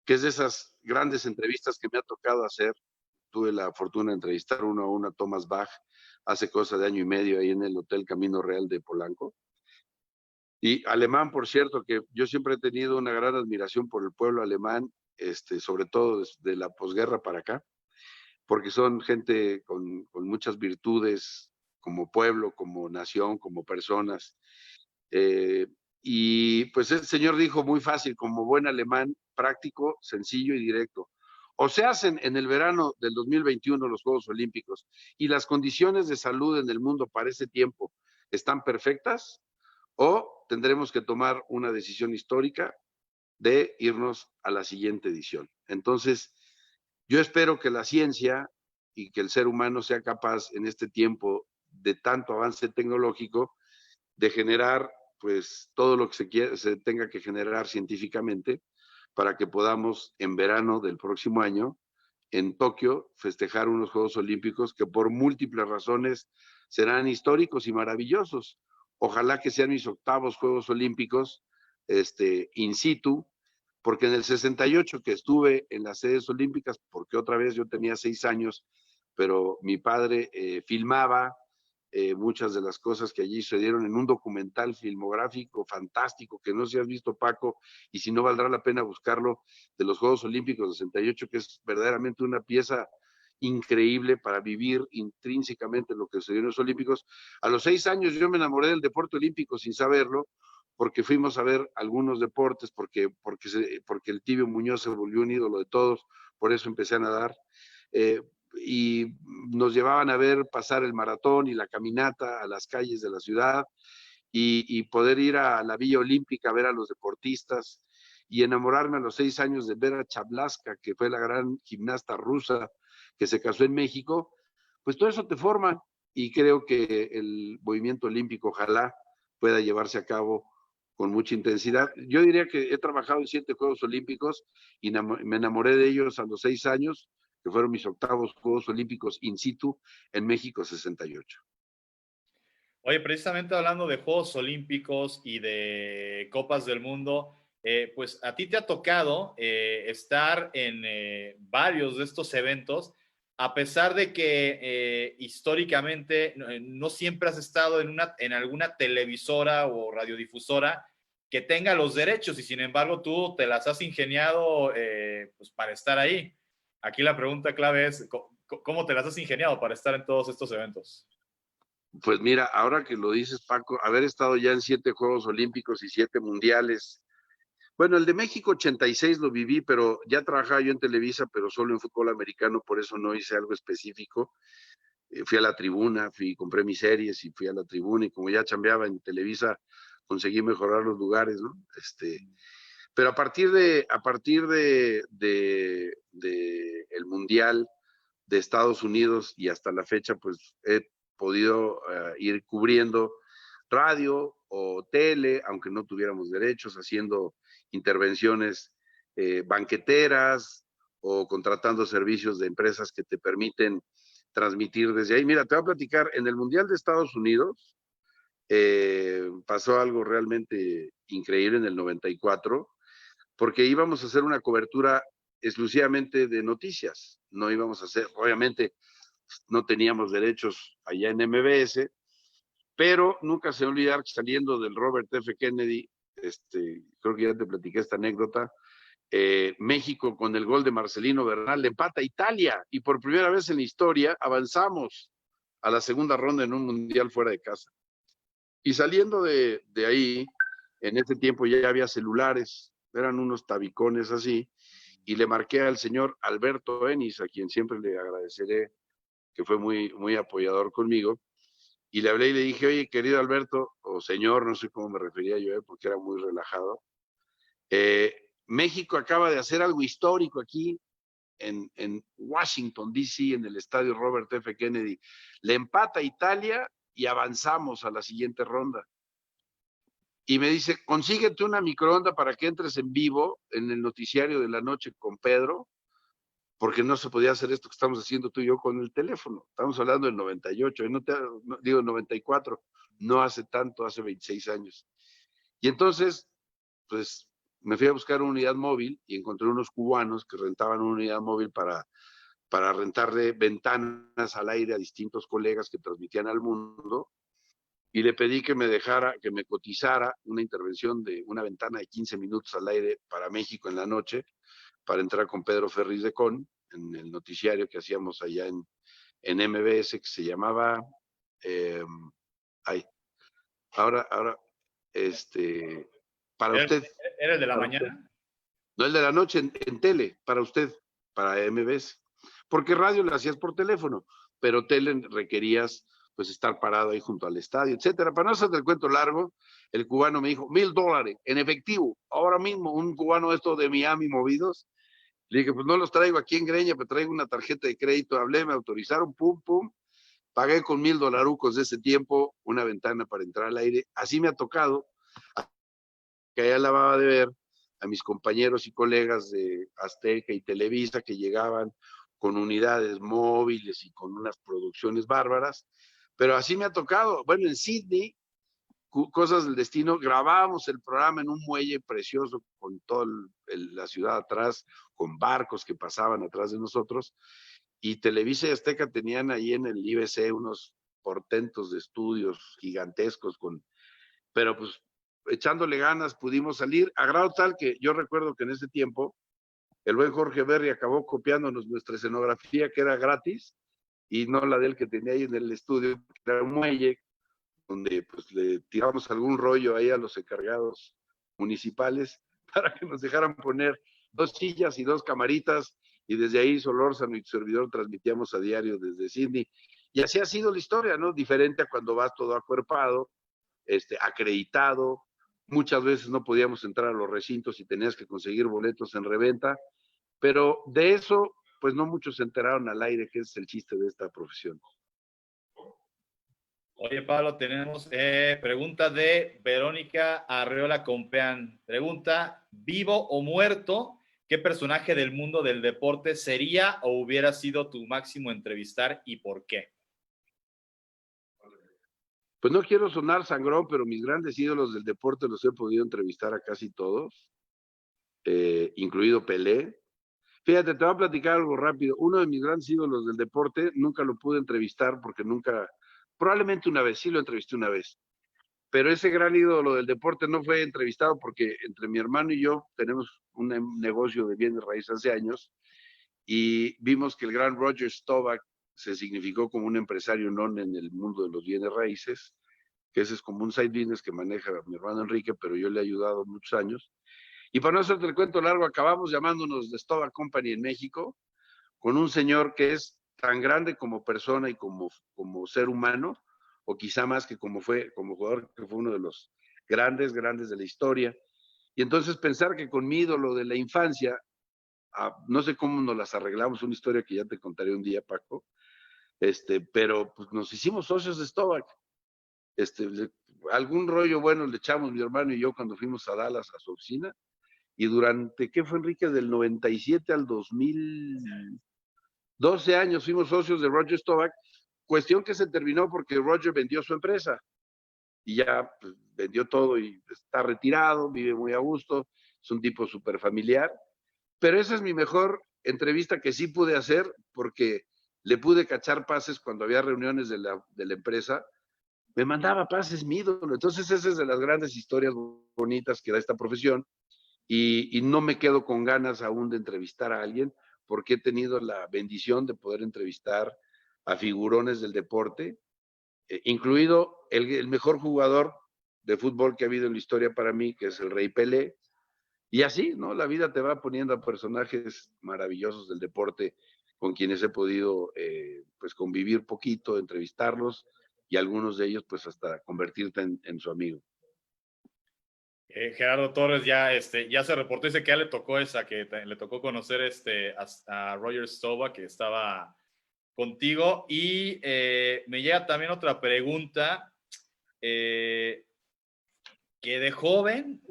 que es de esas grandes entrevistas que me ha tocado hacer. Tuve la fortuna de entrevistar uno a uno a Thomas Bach hace cosa de año y medio ahí en el Hotel Camino Real de Polanco. Y alemán, por cierto, que yo siempre he tenido una gran admiración por el pueblo alemán, sobre todo desde la posguerra para acá, porque son gente con muchas virtudes como pueblo, como nación, como personas. Y pues el señor dijo muy fácil, como buen alemán, práctico, sencillo y directo. O se hacen en el verano del 2021 los Juegos Olímpicos y las condiciones de salud en el mundo para ese tiempo están perfectas, o tendremos que tomar una decisión histórica de irnos a la siguiente edición. Entonces, yo espero que la ciencia y que el ser humano sea capaz en este tiempo de tanto avance tecnológico de generar pues todo lo que se tenga que generar científicamente para que podamos en verano del próximo año en Tokio festejar unos Juegos Olímpicos que por múltiples razones serán históricos y maravillosos. Ojalá que sean mis octavos Juegos Olímpicos in situ, porque en el 68 que estuve en las sedes olímpicas, porque otra vez yo tenía 6 años, pero mi padre filmaba muchas de las cosas que allí sucedieron en un documental filmográfico fantástico que no sé si has visto, Paco, y si no valdrá la pena buscarlo, de los Juegos Olímpicos del 68, que es verdaderamente una pieza increíble para vivir intrínsecamente lo que sucedió en los Olímpicos. A los 6 años yo me enamoré del deporte olímpico sin saberlo, porque fuimos a ver algunos deportes, porque el Tibio Muñoz se volvió un ídolo de todos, por eso empecé a nadar. Y nos llevaban a ver pasar el maratón y la caminata a las calles de la ciudad y poder ir a la Villa Olímpica a ver a los deportistas y enamorarme a los 6 años de ver a Chablaska, que fue la gran gimnasta rusa que se casó en México. Pues todo eso te forma y creo que el movimiento olímpico ojalá pueda llevarse a cabo con mucha intensidad. Yo diría que he trabajado en 7 Juegos Olímpicos y me enamoré de ellos a los 6 años, que fueron mis octavos Juegos Olímpicos in situ en México 68. Oye, precisamente hablando de Juegos Olímpicos y de Copas del Mundo, pues a ti te ha tocado estar en varios de estos eventos, a pesar de que históricamente no siempre has estado en alguna televisora o radiodifusora que tenga los derechos y sin embargo tú te las has ingeniado pues para estar ahí. Aquí la pregunta clave es, ¿cómo te las has ingeniado para estar en todos estos eventos? Pues mira, ahora que lo dices, Paco, haber estado ya en 7 Juegos Olímpicos y 7 Mundiales. Bueno, el de México 86 lo viví, pero ya trabajaba yo en Televisa, pero solo en fútbol americano, por eso no hice algo específico. Fui a la tribuna, compré mis series y fui a la tribuna, y como ya chambeaba en Televisa, conseguí mejorar los lugares, ¿no? Pero a partir de el Mundial de Estados Unidos y hasta la fecha, pues he podido ir cubriendo radio o tele, aunque no tuviéramos derechos, haciendo intervenciones banqueteras o contratando servicios de empresas que te permiten transmitir desde ahí. Mira, te voy a platicar, en el Mundial de Estados Unidos pasó algo realmente increíble en el 94, porque íbamos a hacer una cobertura exclusivamente de noticias, no íbamos a hacer, obviamente no teníamos derechos allá en MBS, pero nunca se va a olvidar que saliendo del Robert F. Kennedy, creo que ya te platiqué esta anécdota, México con el gol de Marcelino Bernal le empata a Italia y por primera vez en la historia avanzamos a la segunda ronda en un mundial fuera de casa. Y saliendo de ahí, en ese tiempo ya había celulares, eran unos tabicones así, y le marqué al señor Alberto Enis, a quien siempre le agradeceré, que fue muy, muy apoyador conmigo, y le hablé y le dije, oye, querido Alberto, o señor, no sé cómo me refería yo a él, porque era muy relajado, México acaba de hacer algo histórico aquí en Washington, D.C., en el estadio Robert F. Kennedy. Le empata a Italia y avanzamos a la siguiente ronda. Y me dice, consíguete una microonda para que entres en vivo en el noticiario de la noche con Pedro, porque no se podía hacer esto que estamos haciendo tú y yo con el teléfono. Estamos hablando del 98, digo 94, no hace tanto, hace 26 años. Y entonces, pues me fui a buscar una unidad móvil y encontré unos cubanos que rentaban una unidad móvil para rentarle ventanas al aire a distintos colegas que transmitían al mundo, y le pedí que me dejara, que me cotizara una intervención de una ventana de 15 minutos al aire para México en la noche, para entrar con Pedro Ferriz de Con en el noticiario que hacíamos allá en MBS, que se llamaba, ahora, para usted. ¿Era el de la Para mañana? usted. No, el de la noche en tele, para usted, para MBS. Porque radio lo hacías por teléfono, pero tele requerías pues estar parado ahí junto al estadio, etcétera. Para no hacer el cuento largo, el cubano me dijo, $1,000 en efectivo, ahora mismo, un cubano esto de Miami movidos. Le dije, pues no los traigo aquí en Greña, pero traigo una tarjeta de crédito, hablé, me autorizaron, pum, pum, pagué con $1,000 de ese tiempo una ventana para entrar al aire. Así me ha tocado, que allá la va de ver a mis compañeros y colegas de Azteca y Televisa que llegaban con unidades móviles y con unas producciones bárbaras, pero así me ha tocado. Bueno, en Sydney, cosas del destino, grabábamos el programa en un muelle precioso con toda la ciudad atrás, con barcos que pasaban atrás de nosotros, y Televisa y Azteca tenían ahí en el IBC unos portentos de estudios gigantescos, pero pues echándole ganas pudimos salir, a grado tal que yo recuerdo que en ese tiempo el buen Jorge Berry acabó copiándonos nuestra escenografía, que era gratis, y no la de él que tenía ahí en el estudio, que era un muelle donde pues le tiramos algún rollo ahí a los encargados municipales para que nos dejaran poner 2 sillas y 2 camaritas, y desde ahí Solórzano y tu servidor transmitíamos a diario desde Sydney. Y así ha sido la historia, ¿no? Diferente a cuando vas todo acuerpado, acreditado. Muchas veces no podíamos entrar a los recintos y tenías que conseguir boletos en reventa, pero de eso, pues no muchos se enteraron al aire, que es el chiste de esta profesión. Oye, Pablo, tenemos pregunta de Verónica Arreola Compeán. Pregunta, ¿vivo o muerto? ¿Qué personaje del mundo del deporte sería o hubiera sido tu máximo entrevistar y por qué? Pues no quiero sonar sangrón, pero mis grandes ídolos del deporte los he podido entrevistar a casi todos, incluido Pelé. Fíjate, te voy a platicar algo rápido. Uno de mis grandes ídolos del deporte nunca lo pude entrevistar porque probablemente una vez, sí lo entrevisté una vez, pero ese gran ídolo del deporte no fue entrevistado porque entre mi hermano y yo tenemos un negocio de bienes raíces hace años y vimos que el gran Roger Staubach se significó como un empresario non en el mundo de los bienes raíces, que ese es como un side business que maneja mi hermano Enrique, pero yo le he ayudado muchos años. Y para no hacerte el cuento largo, acabamos llamándonos de Staubach Company en México, con un señor que es tan grande como persona y como ser humano, o quizá más que como jugador, que fue uno de los grandes de la historia. Y entonces pensar que con mi ídolo de la infancia, no sé cómo nos las arreglamos, una historia que ya te contaré un día, Paco, pero pues nos hicimos socios de Staubach. Algún rollo bueno le echamos mi hermano y yo cuando fuimos a Dallas a su oficina, y durante, ¿qué fue, Enrique? Del 97 al 2012 años fuimos socios de Roger Staubach, cuestión que se terminó porque Roger vendió su empresa y ya pues, vendió todo y está retirado, vive muy a gusto, es un tipo súper familiar, pero esa es mi mejor entrevista que sí pude hacer porque le pude cachar pases cuando había reuniones de la empresa, me mandaba pases mi ídolo. Entonces esa es de las grandes historias bonitas que da esta profesión. y no me quedo con ganas aún de entrevistar a alguien, porque he tenido la bendición de poder entrevistar a figurones del deporte, incluido el mejor jugador de fútbol que ha habido en la historia para mí, que es el Rey Pelé. Y así, ¿no? La vida te va poniendo a personajes maravillosos del deporte con quienes he podido pues convivir poquito, entrevistarlos y algunos de ellos pues hasta convertirte en su amigo. Gerardo Torres ya se reportó, dice que ya le tocó le tocó conocer a Roger Staubach, que estaba contigo. Y me llega también otra pregunta, que de joven,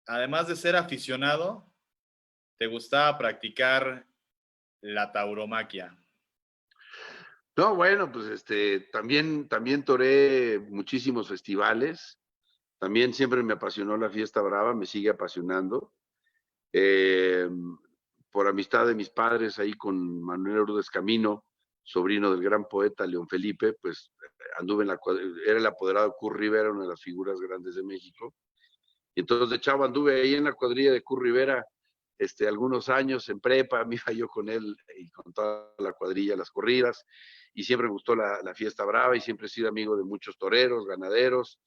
además de ser aficionado, te gustaba practicar la tauromaquia. No, bueno, pues también toreé muchísimos festivales. También siempre me apasionó la fiesta brava, me sigue apasionando. Eh, por amistad de mis padres ahí con Manuel Lourdes Camino, sobrino del gran poeta León Felipe, pues anduve era el apoderado Kurt Rivera, una de las figuras grandes de México. Y entonces de chavo anduve ahí en la cuadrilla de Kurt Rivera algunos años en prepa, me iba yo con él y con toda la cuadrilla las corridas, y siempre me gustó la fiesta brava y siempre he sido amigo de muchos toreros, ganaderos.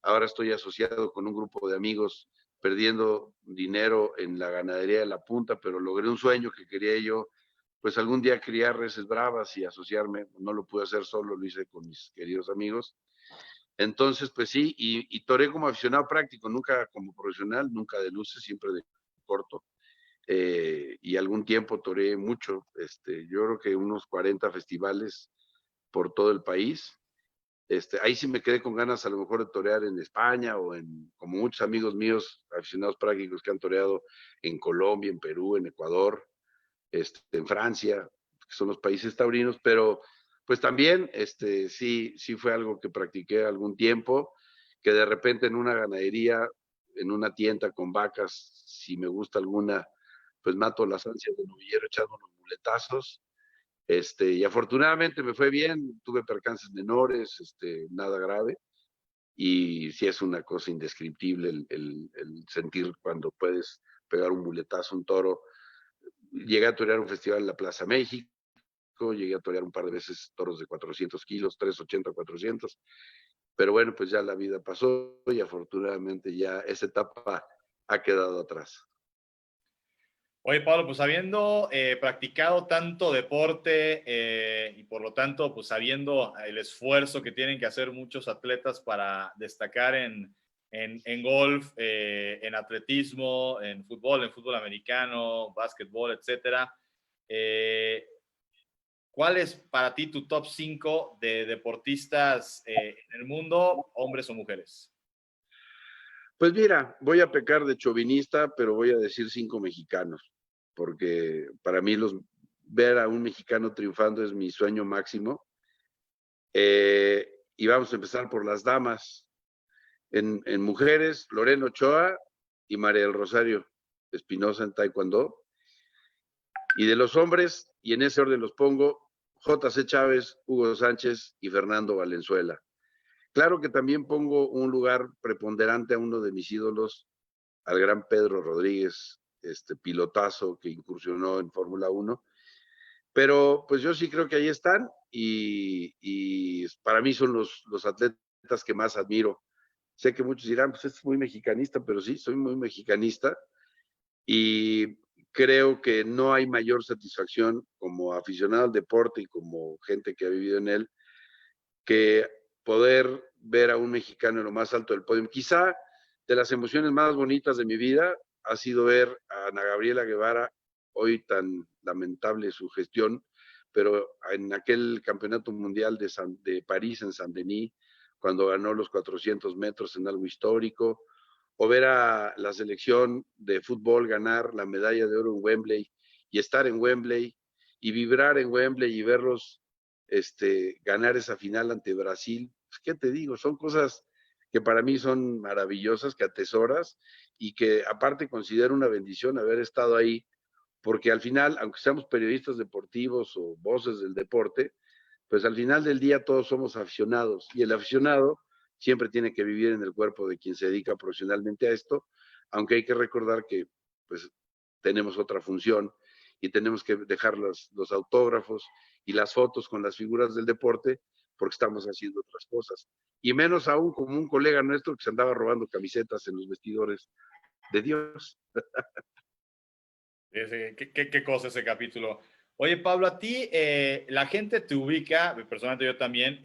Ahora estoy asociado con un grupo de amigos perdiendo dinero en la ganadería de la punta, pero logré un sueño que quería yo, pues algún día criar reses bravas y asociarme. No lo pude hacer solo, lo hice con mis queridos amigos. Entonces, pues sí, y toré como aficionado práctico, nunca como profesional, nunca de luces, siempre de corto. Y algún tiempo toreé mucho, yo creo que unos 40 festivales por todo el país. Ahí sí me quedé con ganas a lo mejor de torear en España como muchos amigos míos, aficionados prácticos que han toreado en Colombia, en Perú, en Ecuador, en Francia, que son los países taurinos, pero pues también sí fue algo que practiqué algún tiempo, que de repente en una ganadería, en una tienda con vacas, si me gusta alguna, pues mato las ansias del novillero echando unos muletazos. Y afortunadamente me fue bien, tuve percances menores, nada grave, y sí es una cosa indescriptible el sentir cuando puedes pegar un muletazo a un toro. Llegué a torear un festival en la Plaza México, llegué a torear un par de veces toros de 400 kilos, 380, 400, pero bueno, pues ya la vida pasó y afortunadamente ya esa etapa ha quedado atrás. Oye, Pablo, pues habiendo practicado tanto deporte y por lo tanto, pues sabiendo el esfuerzo que tienen que hacer muchos atletas para destacar en golf, en atletismo, en fútbol americano, básquetbol, etcétera, ¿cuál es para ti tu top 5 de deportistas en el mundo, hombres o mujeres? Pues mira, voy a pecar de chauvinista, pero voy a decir 5 mexicanos, porque para mí ver a un mexicano triunfando es mi sueño máximo. Y vamos a empezar por las damas. En mujeres, Lorena Ochoa y María del Rosario Espinosa en taekwondo. Y de los hombres, y en ese orden los pongo, J.C. Chávez, Hugo Sánchez y Fernando Valenzuela. Claro que también pongo un lugar preponderante a uno de mis ídolos, al gran Pedro Rodríguez, pilotazo que incursionó en Fórmula 1. Pero pues yo sí creo que ahí están y para mí son los atletas que más admiro. Sé que muchos dirán, pues es muy mexicanista, pero sí, soy muy mexicanista y creo que no hay mayor satisfacción como aficionado al deporte y como gente que ha vivido en él que poder ver a un mexicano en lo más alto del podio. Quizá de las emociones más bonitas de mi vida ha sido ver a Ana Gabriela Guevara, hoy tan lamentable su gestión, pero en aquel campeonato mundial de París en Saint-Denis, cuando ganó los 400 metros en algo histórico, o ver a la selección de fútbol ganar la medalla de oro en Wembley y estar en Wembley y vibrar en Wembley y verlos ganar esa final ante Brasil. Pues, ¿qué te digo? Son cosas que para mí son maravillosas, que atesoras y que aparte considero una bendición haber estado ahí, porque al final, aunque seamos periodistas deportivos o voces del deporte, pues al final del día todos somos aficionados y el aficionado siempre tiene que vivir en el cuerpo de quien se dedica profesionalmente a esto, aunque hay que recordar que pues tenemos otra función y tenemos que dejar los autógrafos y las fotos con las figuras del deporte porque estamos haciendo otras cosas. Y menos aún como un colega nuestro que se andaba robando camisetas en los vestidores de Dios. ¿Qué cosa ese capítulo? Oye, Pablo, a ti la gente te ubica, personalmente yo también,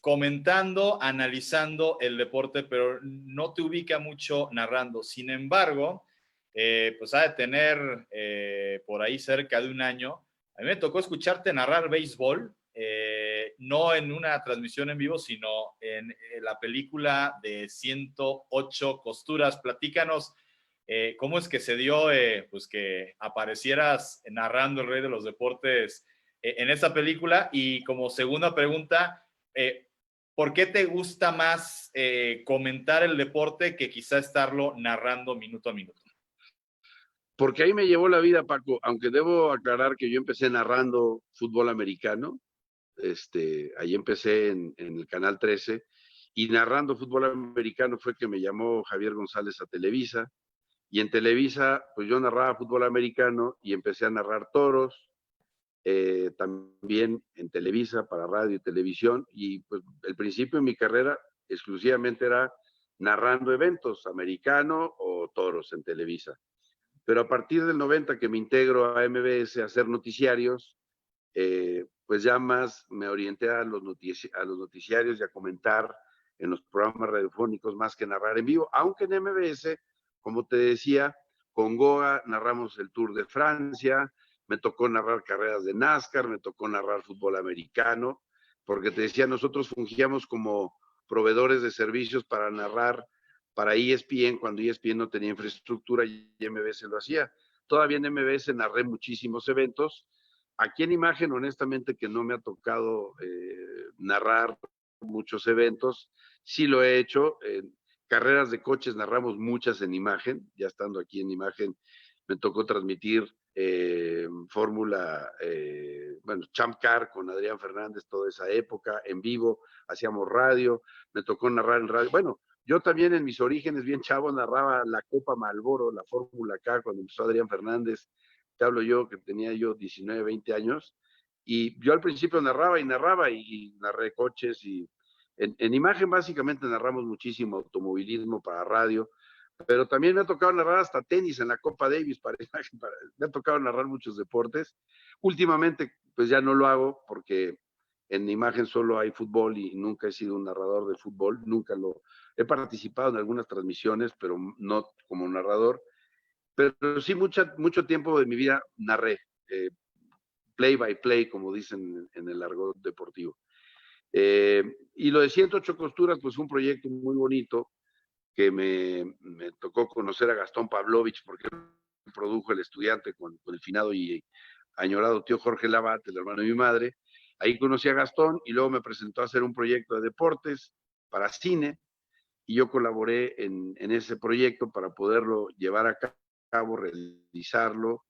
comentando, analizando el deporte, pero no te ubica mucho narrando. Sin embargo, pues ha de tener por ahí cerca de un año. A mí me tocó escucharte narrar béisbol, no en una transmisión en vivo, sino en la película de 108 costuras. Platícanos. ¿Cómo es que se dio pues que aparecieras narrando el Rey de los Deportes en esta película? Y como segunda pregunta, ¿por qué te gusta más comentar el deporte que quizá estarlo narrando minuto a minuto? Porque ahí me llevó la vida, Paco, aunque debo aclarar que yo empecé narrando fútbol americano, ahí empecé en el Canal 13, y narrando fútbol americano fue que me llamó Javier González a Televisa, y en Televisa, pues yo narraba fútbol americano y empecé a narrar toros, también en Televisa para radio y televisión, y pues el principio de mi carrera exclusivamente era narrando eventos, americano o toros en Televisa. Pero a partir del 90 que me integro a MBS a hacer noticiarios, pues ya más me orienté a los noticiarios y a comentar en los programas radiofónicos más que narrar en vivo, aunque en MBS, como te decía, con Goa narramos el Tour de Francia, me tocó narrar carreras de NASCAR, me tocó narrar fútbol americano, porque te decía, nosotros fungíamos como proveedores de servicios para narrar para ESPN cuando ESPN no tenía infraestructura y MBS lo hacía. Todavía en MBS narré muchísimos eventos. Aquí en imagen, honestamente, que no me ha tocado narrar muchos eventos. Sí lo he hecho. Carreras de coches narramos muchas en imagen. Ya estando aquí en imagen, me tocó transmitir Fórmula, bueno, Champ Car con Adrián Fernández toda esa época, en vivo, hacíamos radio, me tocó narrar en radio. Bueno, yo también en mis orígenes, bien chavo, narraba la Copa Marlboro, la Fórmula K, cuando empezó Adrián Fernández. Te hablo yo que tenía yo 19, 20 años. Y yo al principio narraba y narré coches. Y en imagen básicamente narramos muchísimo automovilismo para radio. Pero también me ha tocado narrar hasta tenis en la Copa Davis para imagen. Me ha tocado narrar muchos deportes. Últimamente, pues ya no lo hago porque en imagen solo hay fútbol y nunca he sido un narrador de fútbol. Nunca lo, he participado en algunas transmisiones, pero no como narrador. Pero sí, mucho tiempo de mi vida narré, play by play, como dicen en el argot deportivo. Y lo de 108 costuras, pues fue un proyecto muy bonito que me tocó conocer a Gastón Pavlovich, porque produjo El Estudiante con el finado y añorado tío Jorge Labat, el hermano de mi madre. Ahí conocí a Gastón y luego me presentó a hacer un proyecto de deportes para cine, y yo colaboré en ese proyecto para poderlo llevar a cabo, realizarlo,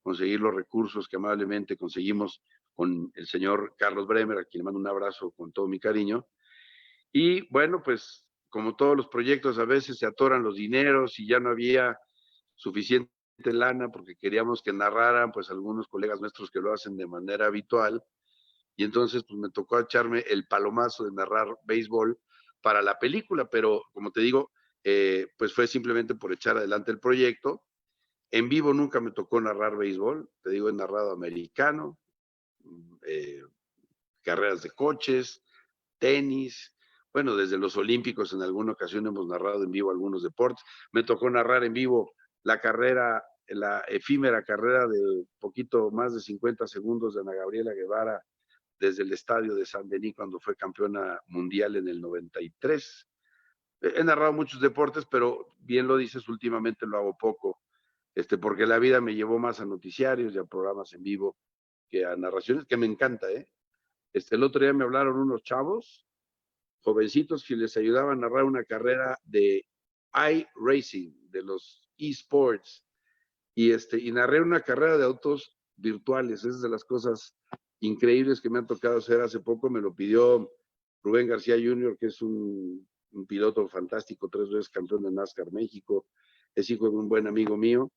conseguir los recursos que amablemente conseguimos con el señor Carlos Bremer, a quien le mando un abrazo con todo mi cariño. Y bueno, pues como todos los proyectos, a veces se atoran los dineros y ya no había suficiente lana porque queríamos que narraran pues algunos colegas nuestros que lo hacen de manera habitual. Y entonces pues me tocó echarme el palomazo de narrar béisbol para la película, pero como te digo, pues fue simplemente por echar adelante el proyecto. En vivo nunca me tocó narrar béisbol, te digo, he narrado americano, eh, carreras de coches, tenis, bueno, desde los olímpicos en alguna ocasión hemos narrado en vivo algunos deportes. Me tocó narrar en vivo la carrera, la efímera carrera de poquito más de 50 segundos de Ana Gabriela Guevara desde el estadio de San Denis cuando fue campeona mundial en el 93. He narrado muchos deportes, pero bien lo dices, últimamente lo hago poco, porque la vida me llevó más a noticiarios y a programas en vivo que a narraciones, que me encanta, ¿eh? El otro día me hablaron unos chavos, jovencitos, que les ayudaba a narrar una carrera de iRacing, de los eSports, y narré una carrera de autos virtuales. Es de las cosas increíbles que me han tocado hacer. Hace poco me lo pidió Rubén García Jr., que es un piloto fantástico, 3 veces campeón de NASCAR México, es hijo de un buen amigo mío.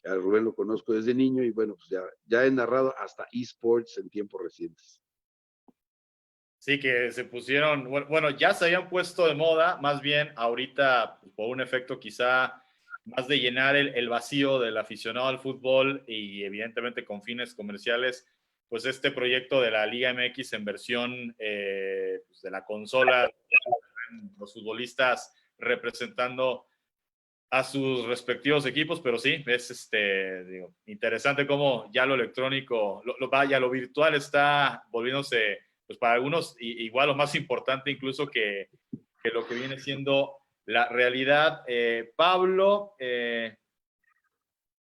A Rubén lo conozco desde niño y bueno, pues ya he narrado hasta esports en tiempos recientes. Sí, que se pusieron, bueno, ya se habían puesto de moda, más bien ahorita pues, por un efecto quizá más de llenar el vacío del aficionado al fútbol y evidentemente con fines comerciales, pues este proyecto de la Liga MX en versión pues de la consola, los futbolistas representando a sus respectivos equipos, pero sí, es digo, interesante cómo ya lo electrónico, vaya, lo virtual está volviéndose, pues para algunos, igual o más importante incluso que lo que viene siendo la realidad. Pablo,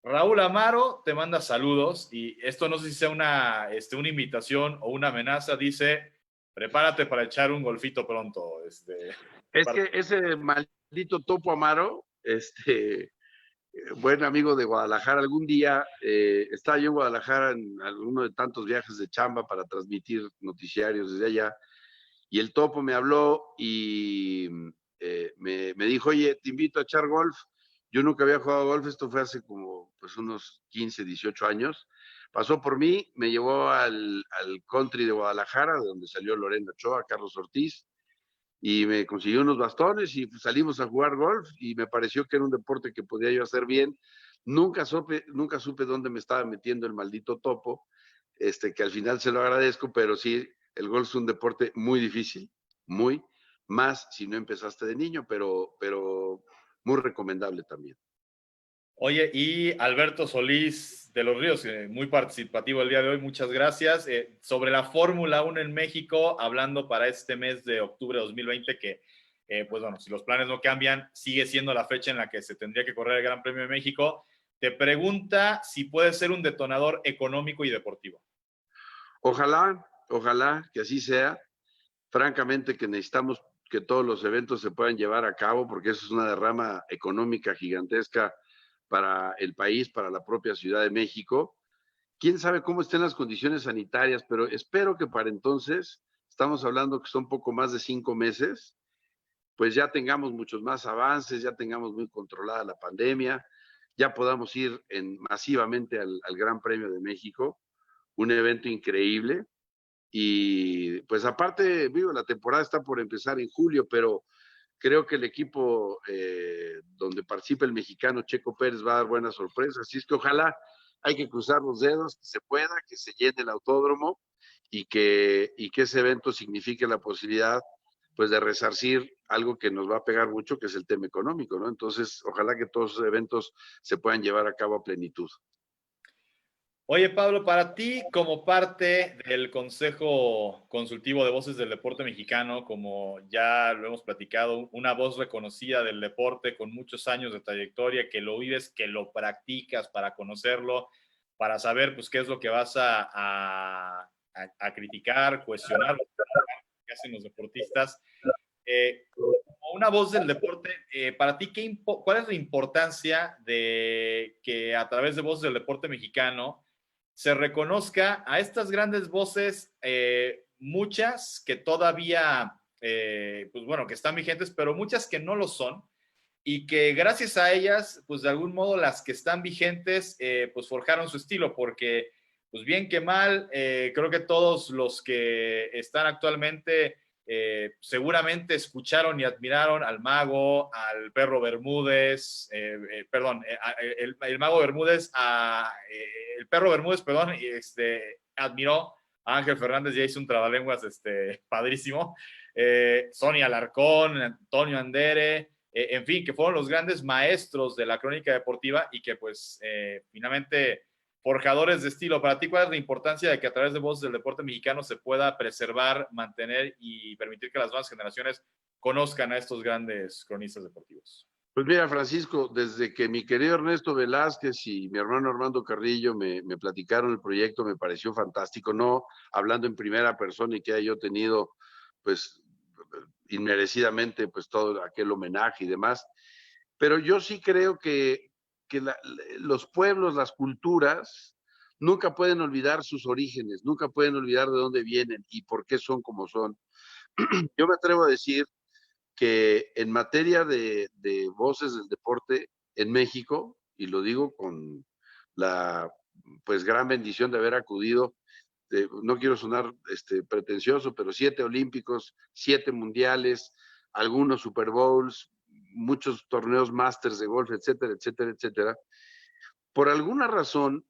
Raúl Amaro te manda saludos y esto no sé si sea una invitación o una amenaza, dice, prepárate para echar un golfito pronto. Es que ese maldito Topo Amaro, buen amigo de Guadalajara, algún día estaba yo en Guadalajara en alguno de tantos viajes de chamba para transmitir noticiarios desde allá, y el Topo me habló y me dijo, oye, te invito a echar golf. Yo nunca había jugado golf, esto fue hace como pues unos 15, 18 años. Pasó por mí, me llevó al country de Guadalajara, de donde salió Lorena Ochoa, Carlos Ortiz, y me consiguió unos bastones y salimos a jugar golf y me pareció que era un deporte que podía yo hacer bien. Nunca supe dónde me estaba metiendo el maldito Topo, que al final se lo agradezco, pero sí, el golf es un deporte muy difícil, muy, más si no empezaste de niño, pero muy recomendable también. Oye, y Alberto Solís de los Ríos, muy participativo el día de hoy, muchas gracias. Sobre la Fórmula 1 en México, hablando para este mes de octubre de 2020, que, pues bueno, si los planes no cambian, sigue siendo la fecha en la que se tendría que correr el Gran Premio de México. Te pregunta si puede ser un detonador económico y deportivo. Ojalá que así sea. Francamente que necesitamos que todos los eventos se puedan llevar a cabo, porque eso es una derrama económica gigantesca para el país, para la propia Ciudad de México. Quién sabe cómo estén las condiciones sanitarias, pero espero que para entonces, estamos hablando que son poco más de 5 meses, pues ya tengamos muchos más avances, ya tengamos muy controlada la pandemia, ya podamos ir masivamente al Gran Premio de México, un evento increíble. Y pues aparte, digo, la temporada está por empezar en julio, pero creo que el equipo donde participa el mexicano Checo Pérez va a dar buenas sorpresas. Así es que ojalá, hay que cruzar los dedos, que se pueda, que se llene el autódromo y que ese evento signifique la posibilidad pues de resarcir algo que nos va a pegar mucho, que es el tema económico, ¿no? Entonces, ojalá que todos esos eventos se puedan llevar a cabo a plenitud. Oye, Pablo, para ti, como parte del Consejo Consultivo de Voces del Deporte Mexicano, como ya lo hemos platicado, una voz reconocida del deporte con muchos años de trayectoria, que lo vives, que lo practicas para conocerlo, para saber pues, qué es lo que vas a criticar, cuestionar, lo que hacen los deportistas. Como una voz del deporte, para ti, ¿cuál es la importancia de que a través de Voces del Deporte Mexicano se reconozca a estas grandes voces, muchas que todavía, pues bueno, que están vigentes, pero muchas que no lo son, y que gracias a ellas, pues de algún modo las que están vigentes, pues forjaron su estilo, porque pues bien que mal, creo que todos los que están actualmente seguramente escucharon y admiraron al Mago, al Perro Bermúdez, perdón, el Mago Bermúdez, el Perro Bermúdez, perdón, y admiró a Ángel Fernández y hizo un trabalenguas padrísimo. Sonia Alarcón, Antonio Andere, en fin, que fueron los grandes maestros de la crónica deportiva y que pues finalmente forjadores de estilo. Para ti, ¿cuál es la importancia de que a través de Voces del Deporte Mexicano se pueda preservar, mantener y permitir que las nuevas generaciones conozcan a estos grandes cronistas deportivos? Pues mira, Francisco, desde que mi querido Ernesto Velázquez y mi hermano Armando Carrillo me platicaron el proyecto, me pareció fantástico, no hablando en primera persona y que haya yo tenido, pues, inmerecidamente, pues, todo aquel homenaje y demás, pero yo sí creo que los pueblos, las culturas, nunca pueden olvidar sus orígenes, nunca pueden olvidar de dónde vienen y por qué son como son. Yo me atrevo a decir que en materia de voces del deporte, en México, y lo digo con la pues gran bendición de haber acudido, no quiero sonar pretencioso, pero 7 olímpicos, 7 mundiales, algunos Super Bowls, muchos torneos Masters de golf, etcétera, etcétera, etcétera. Por alguna razón,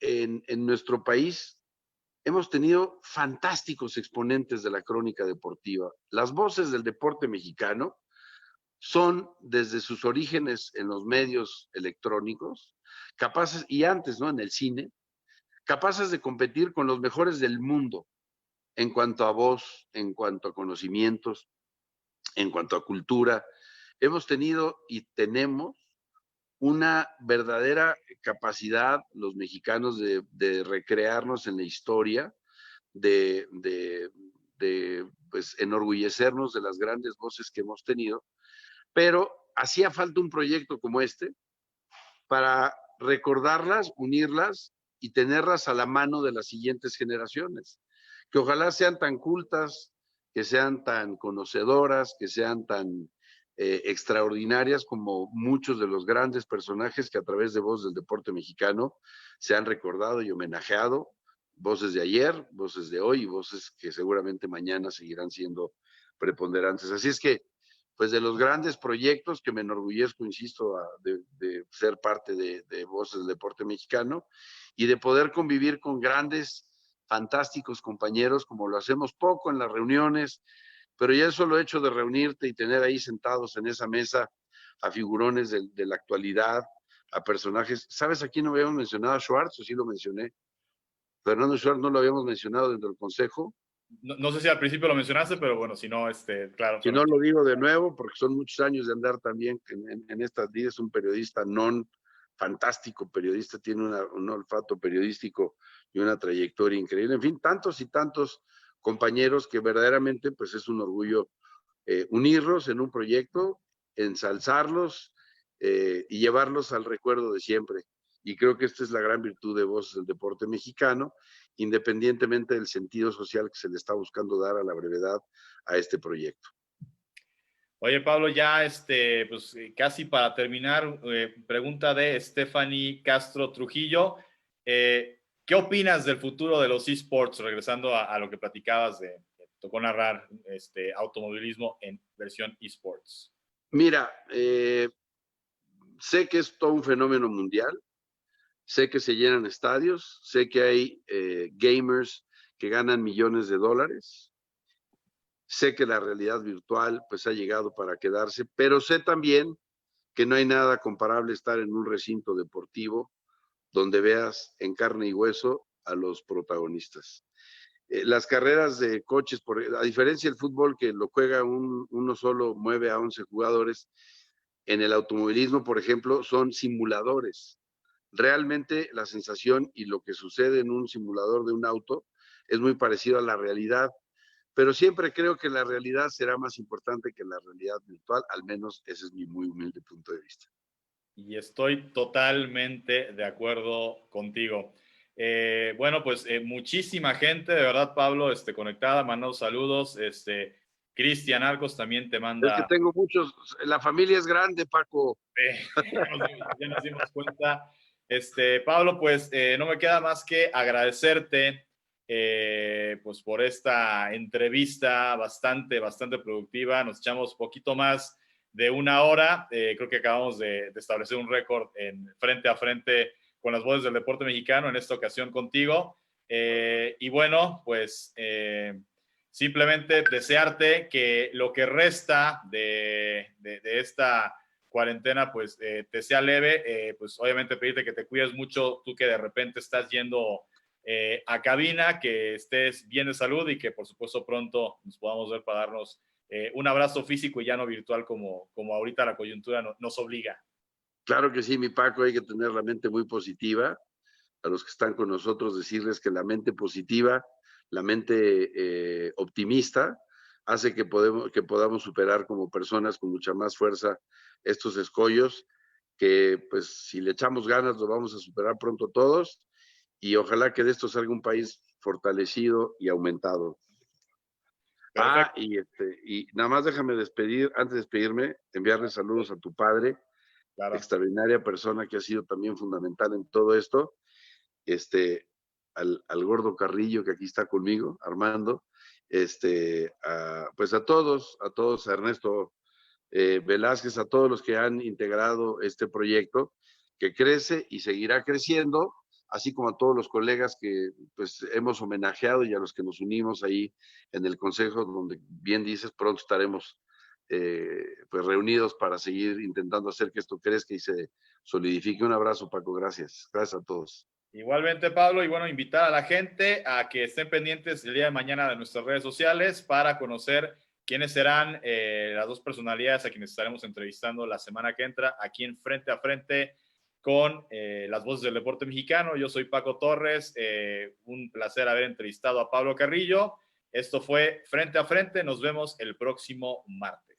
en nuestro país hemos tenido fantásticos exponentes de la crónica deportiva. Las voces del deporte mexicano son, desde sus orígenes en los medios electrónicos, capaces, y antes, ¿no?, en el cine, capaces de competir con los mejores del mundo en cuanto a voz, en cuanto a conocimientos, en cuanto a cultura. Hemos tenido y tenemos una verdadera capacidad los mexicanos de recrearnos en la historia, de pues enorgullecernos de las grandes voces que hemos tenido, pero hacía falta un proyecto como este para recordarlas, unirlas y tenerlas a la mano de las siguientes generaciones, que ojalá sean tan cultas, que sean tan conocedoras, que sean tan extraordinarias como muchos de los grandes personajes que a través de Voz del Deporte Mexicano se han recordado y homenajeado, voces de ayer, voces de hoy y voces que seguramente mañana seguirán siendo preponderantes. Así es que, pues de los grandes proyectos que me enorgullezco, insisto, de ser parte de Voces del Deporte Mexicano y de poder convivir con grandes, fantásticos compañeros, como lo hacemos poco en las reuniones, pero ya el solo hecho de reunirte y tener ahí sentados en esa mesa a figurones de la actualidad, a personajes. ¿Sabes a quién no habíamos mencionado? A Schwartz, o sí lo mencioné. Fernando Schwartz no lo habíamos mencionado dentro del Consejo. No sé si al principio lo mencionaste, pero bueno, si no, claro. Si no, lo digo de nuevo, porque son muchos años de andar también en estas vidas. Un periodista fantástico periodista, tiene un olfato periodístico y una trayectoria increíble. En fin, tantos y tantos compañeros que verdaderamente pues es un orgullo unirlos en un proyecto, ensalzarlos y llevarlos al recuerdo de siempre. Y creo que esta es la gran virtud de Voces del Deporte Mexicano, independientemente del sentido social que se le está buscando dar a la brevedad a este proyecto. Oye, Pablo, ya pues casi para terminar, pregunta de Stephanie Castro Trujillo. ¿Qué opinas del futuro de los esports? Regresando a lo que platicabas tocó narrar automovilismo en versión esports. Mira, sé que es todo un fenómeno mundial, sé que se llenan estadios, sé que hay gamers que ganan millones de dólares. Sé que la realidad virtual pues ha llegado para quedarse, pero sé también que no hay nada comparable estar en un recinto deportivo donde veas en carne y hueso a los protagonistas. Las carreras de coches, a diferencia del fútbol que lo juega uno solo, mueve a 11 jugadores, en el automovilismo, por ejemplo, son simuladores. Realmente la sensación y lo que sucede en un simulador de un auto es muy parecido a la realidad, pero siempre creo que la realidad será más importante que la realidad virtual, al menos ese es mi muy humilde punto de vista. Y estoy totalmente de acuerdo contigo. Bueno, pues muchísima gente, de verdad, Pablo, conectada, mandando saludos. Cristian Arcos también te manda. Es que tengo muchos, la familia es grande, Paco. Ya nos dimos cuenta. Pablo, pues no me queda más que agradecerte pues por esta entrevista bastante productiva. Nos echamos poquito más de una hora. Creo que acabamos de establecer un récord en frente a frente con las voces del deporte mexicano, en esta ocasión contigo. Y bueno, pues simplemente desearte que lo que resta de esta cuarentena pues te sea leve, pues obviamente pedirte que te cuides mucho, tú que de repente estás yendo a cabina, que estés bien de salud y que por supuesto pronto nos podamos ver para darnos un abrazo físico y ya no virtual como ahorita la coyuntura nos obliga. Claro que sí, mi Paco, hay que tener la mente muy positiva. A los que están con nosotros decirles que la mente positiva, la mente optimista, hace que podamos superar como personas con mucha más fuerza estos escollos, que pues si le echamos ganas lo vamos a superar pronto todos y ojalá que de esto salga un país fortalecido y aumentado. Perfecto. Y nada más déjame despedir, antes de despedirme, enviarle saludos a tu padre, Claro. extraordinaria persona que ha sido también fundamental en todo esto, al gordo Carrillo que aquí está conmigo, Armando, pues a todos, a Ernesto Velázquez, a todos los que han integrado este proyecto que crece y seguirá creciendo, así como a todos los colegas que pues hemos homenajeado y a los que nos unimos ahí en el consejo, donde bien dices, pronto estaremos pues reunidos para seguir intentando hacer que esto crezca y se solidifique. Un abrazo, Paco, gracias. Gracias a todos. Igualmente, Pablo, y bueno, invitar a la gente a que estén pendientes el día de mañana de nuestras redes sociales para conocer quiénes serán las dos personalidades a quienes estaremos entrevistando la semana que entra aquí en Frente a Frente con las voces del deporte mexicano. Yo soy Paco Torres, un placer haber entrevistado a Pablo Carrillo. Esto fue Frente a Frente, nos vemos el próximo martes.